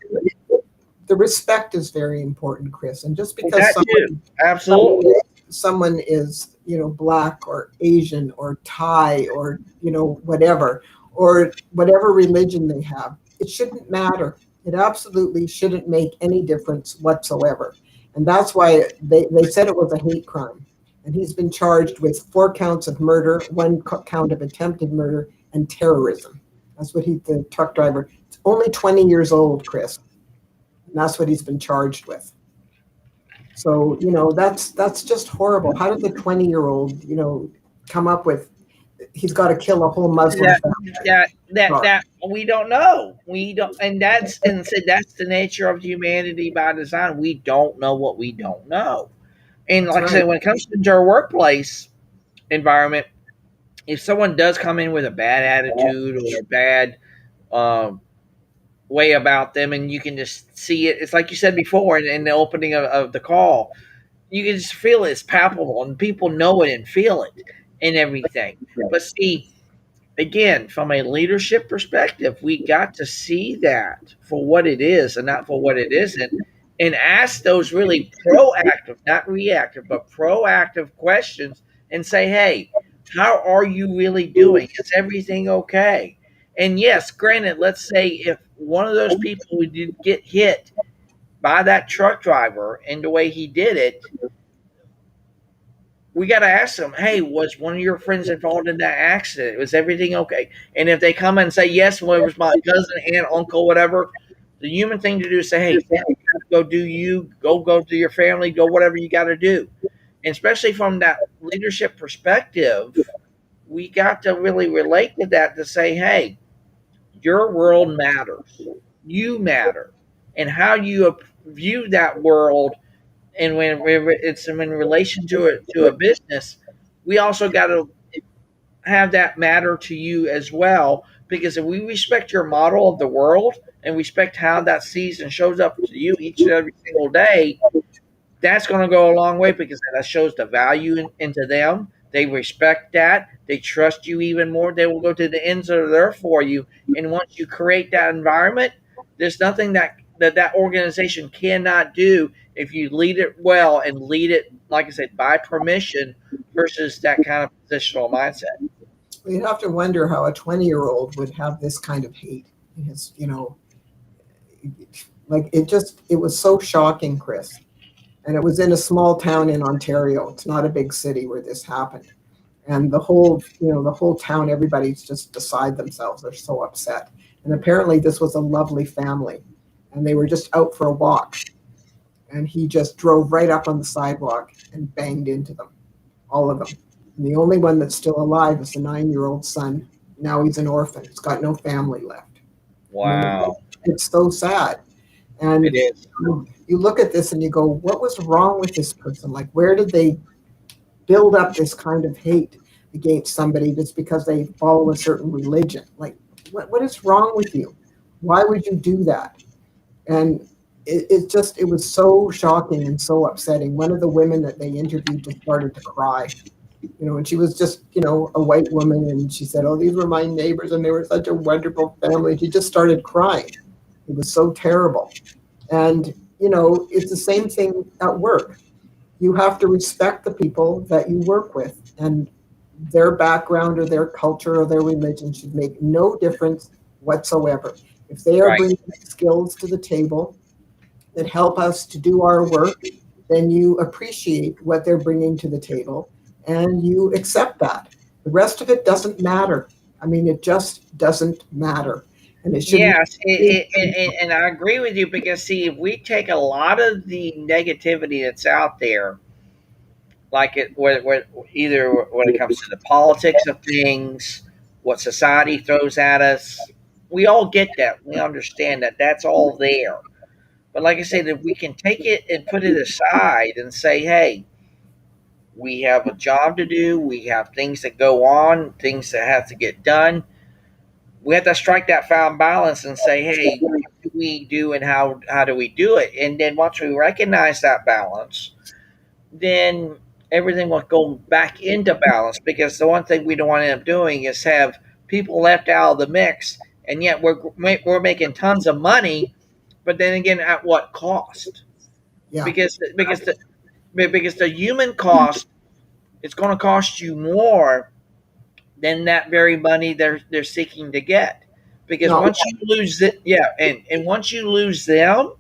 the respect is very important, Chris. And just because that too, absolutely. someone is, Black or Asian or Thai or, whatever, or whatever religion they have, it shouldn't matter. It absolutely shouldn't make any difference whatsoever. And that's why they said it was a hate crime. And he's been charged with 4 counts of murder, 1 count of attempted murder, and terrorism. That's what the truck driver, it's only 20 years old, Chris. And that's what he's been charged with. So, that's just horrible. How did the 20-year-old, come up with, he's got to kill a whole Muslim family? That we don't know. We don't, and that's the nature of humanity by design. We don't know what we don't know. And like I said, when it comes to our workplace environment, if someone does come in with a bad attitude or a bad way about them, and you can just see it, it's like you said before in the opening of the call, you can just feel it. It's palpable, and people know it and feel it and everything. But see, again, from a leadership perspective, we got to see that for what it is and not for what it isn't, and ask those really proactive, not reactive, but proactive questions and say, hey, how are you really doing? Is everything okay? And yes, granted, let's say if one of those people who did get hit by that truck driver and the way he did it, we got to ask them, hey, was one of your friends involved in that accident? Was everything okay? And if they come and say, yes, well, it was my cousin, aunt, uncle, whatever, the human thing to do is say, hey, go do you, go to your family, go whatever you got to do. And especially from that leadership perspective, we got to really relate to that to say, hey, your world matters. You matter. And how you view that world, and when it's in relation to a business, we also got to have that matter to you as well. Because if we respect your model of the world and respect how that sees and shows up to you each and every single day, that's going to go a long way because that shows the value into them. They respect that. They trust you even more. They will go to the ends of the earth for you. And once you create that environment, there's nothing that organization cannot do if you lead it well and lead it, like I said, by permission versus that kind of positional mindset. Well, you'd have to wonder how a 20-year-old would have this kind of hate in his, like it was so shocking, Chris. And it was in a small town in Ontario. It's not a big city where this happened. And the whole town, everybody's just beside themselves. They're so upset. And apparently this was a lovely family. And they were just out for a walk. And he just drove right up on the sidewalk and banged into them, all of them. And the only one that's still alive is the 9-year-old son. Now he's an orphan. He's got no family left. Wow. I mean, it's so sad. And It is. You look at this and you go, what was wrong with this person? Like, where did they build up this kind of hate against somebody just because they follow a certain religion? Like, what is wrong with you? Why would you do that? And it was so shocking and so upsetting. One of the women that they interviewed just started to cry, and she was just, a white woman. And she said, oh, these were my neighbors and they were such a wonderful family. She just started crying. It was so terrible. And, it's the same thing at work. You have to respect the people that you work with, and their background or their culture or their religion should make no difference whatsoever. If they are Right. bringing skills to the table that help us to do our work, then you appreciate what they're bringing to the table and you accept that. The rest of it doesn't matter. I mean, it just doesn't matter. And it shouldn't. Yes, and I agree with you because see, if we take a lot of the negativity that's out there, like either when it comes to the politics of things, what society throws at us, we all get that. We understand that that's all there. But like I said, if we can take it and put it aside and say, hey, we have a job to do, we have things that go on, things that have to get done. We have to strike that fine balance and say, hey, what do we do and how do we do it? And then once we recognize that balance, then everything will go back into balance because the one thing we don't want to end up doing is have people left out of the mix, and yet we're making tons of money, but then again, at what cost? Yeah. Because the human cost, it's going to cost you more than that very money they're seeking to get. Because No. once you lose it, yeah, and once you lose them,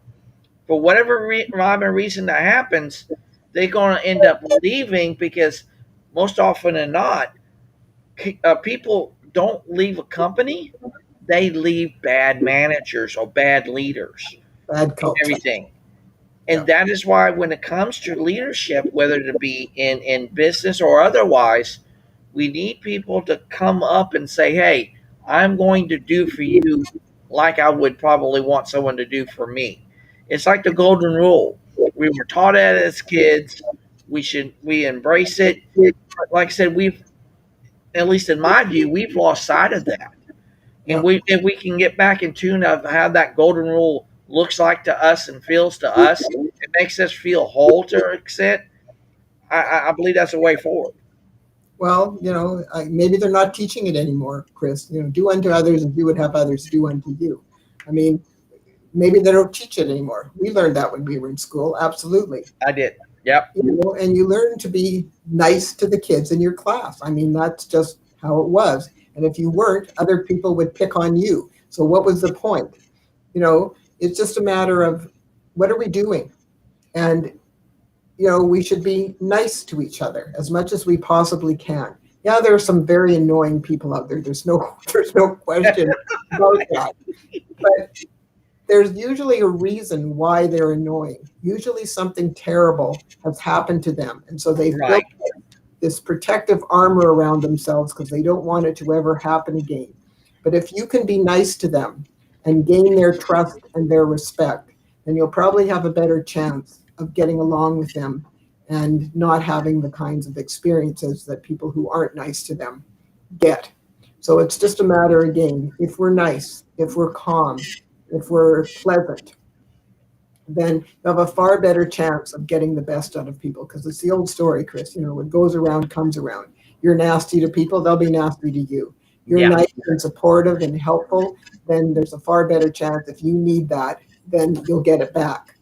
for whatever rhyme or reason that happens, they're going to end up leaving because most often than not, people don't leave a company; they leave bad managers or bad leaders Bad and culture. everything. And that is why, when it comes to leadership, whether it be in business or otherwise, we need people to come up and say, hey, I'm going to do for you like I would probably want someone to do for me. It's like the golden rule. We were taught it as kids. We embrace it. But like I said, at least in my view, we've lost sight of that. And if we can get back in tune of how that golden rule looks like to us and feels to us, it makes us feel whole to an extent. I believe that's the way forward. Well, maybe they're not teaching it anymore, Chris. Do unto others and you would have others do unto you. I mean, maybe they don't teach it anymore. We learned that when we were in school. Absolutely. I did. Yep. And you learn to be nice to the kids in your class. I mean, that's just how it was. And if you weren't, other people would pick on you. So what was the point? It's just a matter of what are we doing? And we should be nice to each other as much as we possibly can. Yeah, there are some very annoying people out there. There's no question about that. But there's usually a reason why they're annoying. Usually something terrible has happened to them. And so they've built this protective armor around themselves because they don't want it to ever happen again. But if you can be nice to them and gain their trust and their respect, then you'll probably have a better chance of getting along with them and not having the kinds of experiences that people who aren't nice to them get. So it's just a matter, again, if we're nice, if we're calm, if we're pleasant, then you have a far better chance of getting the best out of people. Because it's the old story, Chris, what goes around comes around. You're nasty to people, they'll be nasty to you. You're nice and supportive and helpful, then there's a far better chance if you need that, then you'll get it back.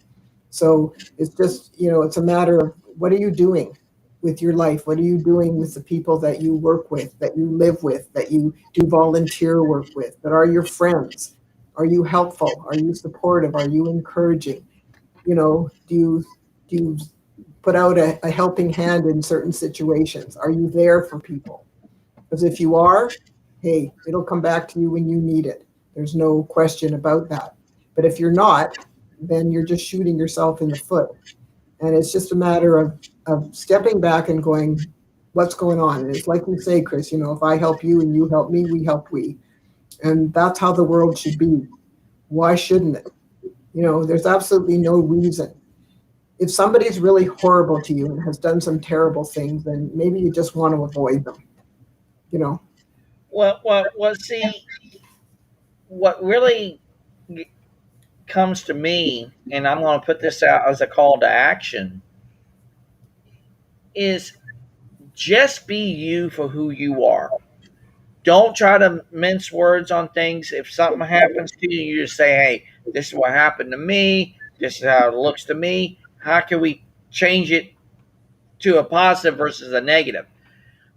So it's just, it's a matter of what are you doing with your life? What are you doing with the people that you work with, that you live with, that you do volunteer work with, that are your friends? Are you helpful? Are you supportive? Are you encouraging? Do you put out a helping hand in certain situations? Are you there for people? Because if you are, hey, it'll come back to you when you need it. There's no question about that. But if you're not, then you're just shooting yourself in the foot. And it's just a matter of stepping back and going, what's going on? And it's like you say, Chris, if I help you and you help me, we help we. And that's how the world should be. Why shouldn't it? There's absolutely no reason. If somebody's really horrible to you and has done some terrible things, then maybe you just want to avoid them. Well, see, what really comes to me, and I'm going to put this out as a call to action, is just be you for who you are. Don't try to mince words on things. If something happens to you, you just say, hey, this is what happened to me. This is how it looks to me. How can we change it to a positive versus a negative?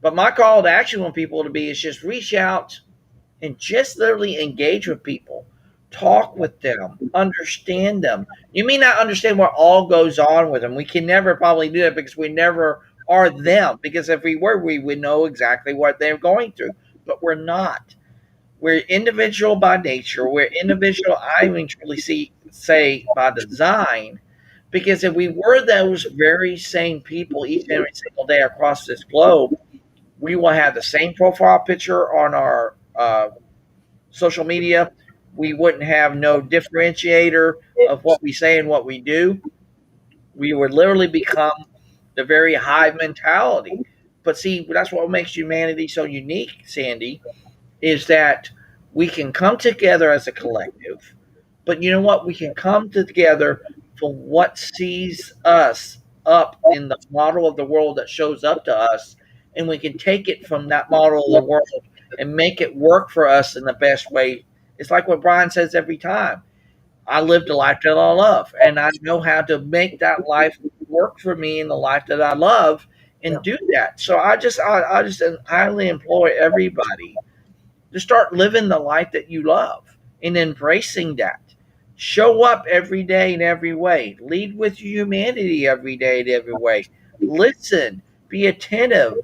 But my call to action on people to be is just reach out and just literally engage with people. Talk with them. Understand them. You may not understand what all goes on with them. We can never probably do that because we never are them. Because if we were, we would know exactly what they're going through. But we're not. We're individual by nature. We're individual, I even truly say by design. Because if we were those very same people each and every single day across this globe, we will have the same profile picture on our social media. We wouldn't have no differentiator of what we say and what we do. We would literally become the very hive mentality. But see, that's what makes humanity so unique, Sandy, is that we can come together as a collective. But you know what? We can come together for what sees us up in the model of the world that shows up to us. And we can take it from that model of the world and make it work for us in the best way. It's like what Brian says every time. I lived a life that I love, and I know how to make that life work for me in the life that I love and do that. So I just highly employ everybody to start living the life that you love and embracing that. Show up every day in every way. Lead with humanity every day in every way. Listen, be attentive,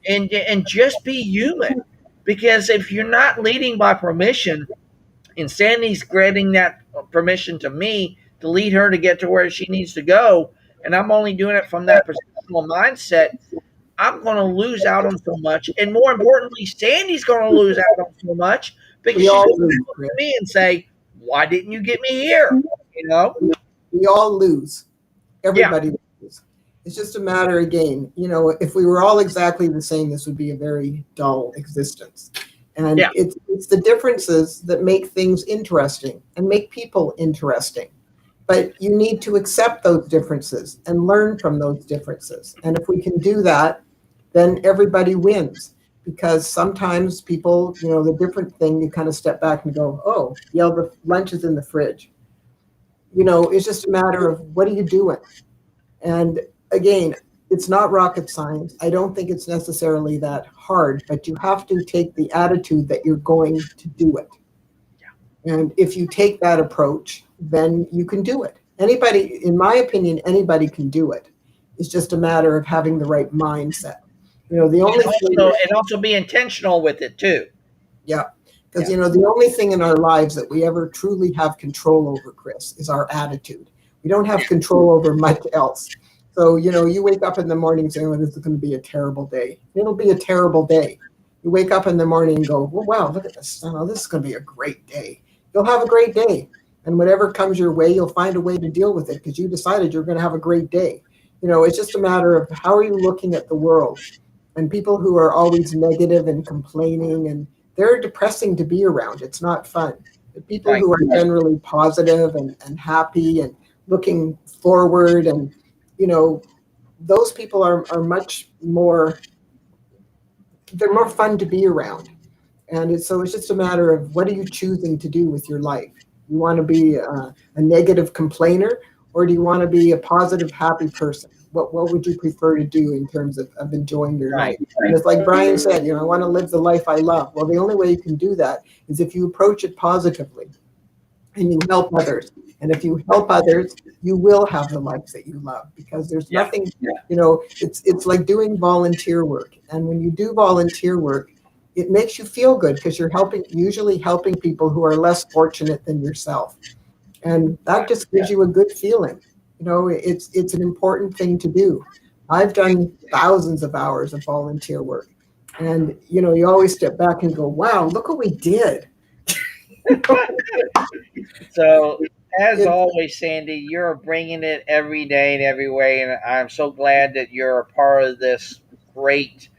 and just be human. Because if you're not leading by permission, and Sandy's granting that permission to me to lead her to get to where she needs to go, and I'm only doing it from that personal mindset, I'm going to lose out on so much. And more importantly, Sandy's going to lose out on so much because she's going to look at me and say, why didn't you get me here? We all lose. Everybody loses. It's just a matter, again, if we were all exactly the same, this would be a very dull existence. And it's the differences that make things interesting and make people interesting. But you need to accept those differences and learn from those differences. And if we can do that, then everybody wins. Because sometimes people, the different thing, you kind of step back and go, oh, the lunch is in the fridge. It's just a matter of what are you doing? And again, it's not rocket science. I don't think it's necessarily that hard, but you have to take the attitude that you're going to do it. And if you take that approach, then you can do it. Anybody, in my opinion, anybody can do it. It's just a matter of having the right mindset. The only thing, And also be intentional with it too. yeah, because the only thing in our lives that we ever truly have control over, Chris, is our attitude. We don't have control over much else. So you wake up in the morning saying, "Well, this is going to be a terrible day." It'll be a terrible day. You wake up in the morning and go, "Well, wow, look at this! This is going to be a great day." You'll have a great day, and whatever comes your way, you'll find a way to deal with it because you decided you're going to have a great day. It's just a matter of how are you looking at the world. And people who are always negative and complaining, and they're depressing to be around. It's not fun. The people who are generally positive and happy and looking forward, and those people are much more, they're more fun to be around. And so it's just a matter of what are you choosing to do with your life? You want to be a negative complainer, or do you want to be a positive, happy person? What would you prefer to do in terms of enjoying your life? And it's like Brian said, I want to live the life I love. Well, the only way you can do that is if you approach it positively and you help others. And if you help others, you will have the life that you love, because there's nothing, it's like doing volunteer work. And when you do volunteer work, it makes you feel good because you're usually helping people who are less fortunate than yourself. And that just gives you a good feeling. It's an important thing to do. I've done thousands of hours of volunteer work. And, you always step back and go, wow, look what we did. So, as always, Sandy, you're bringing it every day and every way. And I'm so glad that you're a part of this great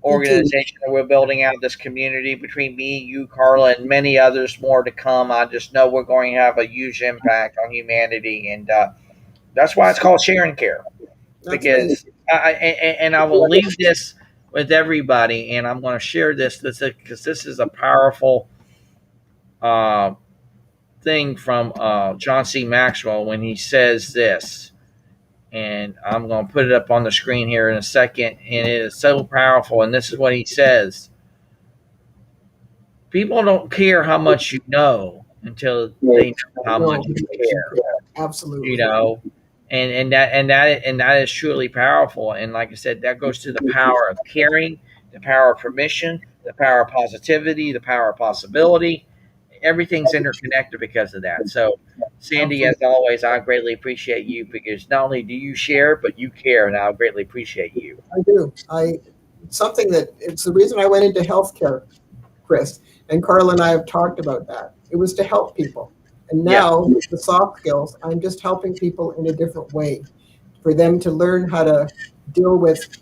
organization that we're building out, this community between me, you, Carla, and many others more to come. I just know we're going to have a huge impact on humanity, and that's why it's called Share and Care. Because I will leave this with everybody, and I'm going to share this because this is a powerful thing from John C. Maxwell when he says this. And I'm going to put it up on the screen here in a second. And it is so powerful. And this is what he says: people don't care how much you know until they know how much you care. Absolutely. And that is truly powerful. And like I said, that goes to the power of caring, the power of permission, the power of positivity, the power of possibility. Everything's interconnected because of that. So, Sandy, as always, I greatly appreciate you, because not only do you share, but you care, and I greatly appreciate you. I do. It's the reason I went into healthcare, Chris, and Carla and I have talked about that. It was to help people. And now with the soft skills, I'm just helping people in a different way, for them to learn how to deal with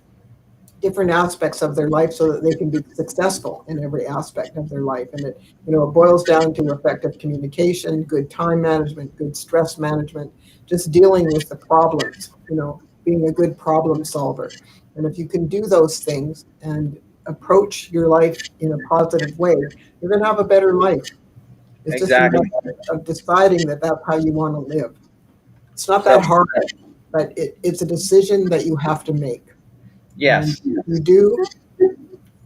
different aspects of their life so that they can be successful in every aspect of their life. And it boils down to effective communication, good time management, good stress management, just dealing with the problems, being a good problem solver. And if you can do those things and approach your life in a positive way, you're going to have a better life. It's just a matter of deciding that that's how you want to live. It's not that hard, but it's a decision that you have to make. Yes. And you do,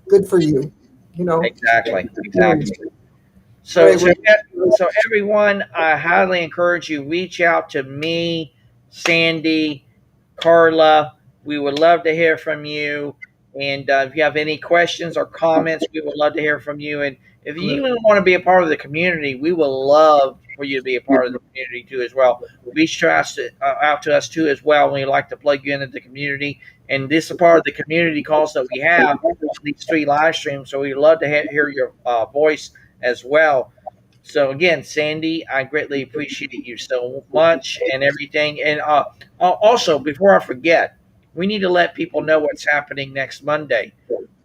good for you. Exactly. So everyone, I highly encourage you, reach out to me, Sandy, Carla. We would love to hear from you. And if you have any questions or comments, we would love to hear from you. And if you even want to be a part of the community, we would love for you to be a part of the community too as well. Reach out to us too as well. We'd like to plug you into the community. And this is a part of the community calls that we have on these 3 live streams. So we'd love to hear your voice as well. So again, Sandy, I greatly appreciate you so much and everything. And also, before I forget, we need to let people know what's happening next Monday.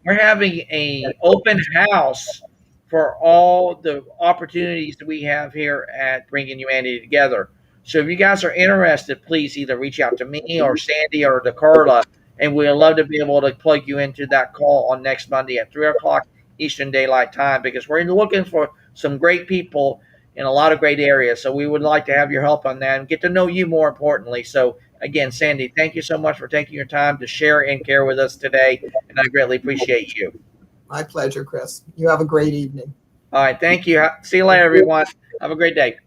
We're having a open house for all the opportunities that we have here at Bringing Humanity Together. So if you guys are interested, please either reach out to me or Sandy or to Carla, and we'd love to be able to plug you into that call on next Monday at 3 o'clock Eastern Daylight Time, because we're looking for some great people in a lot of great areas. So we would like to have your help on that and get to know you more importantly. So Again, Sandy, thank you so much for taking your time to share and care with us today, and I greatly appreciate you. My pleasure, Chris. You have a great evening. All right, thank you. See you later, everyone. Have a great day.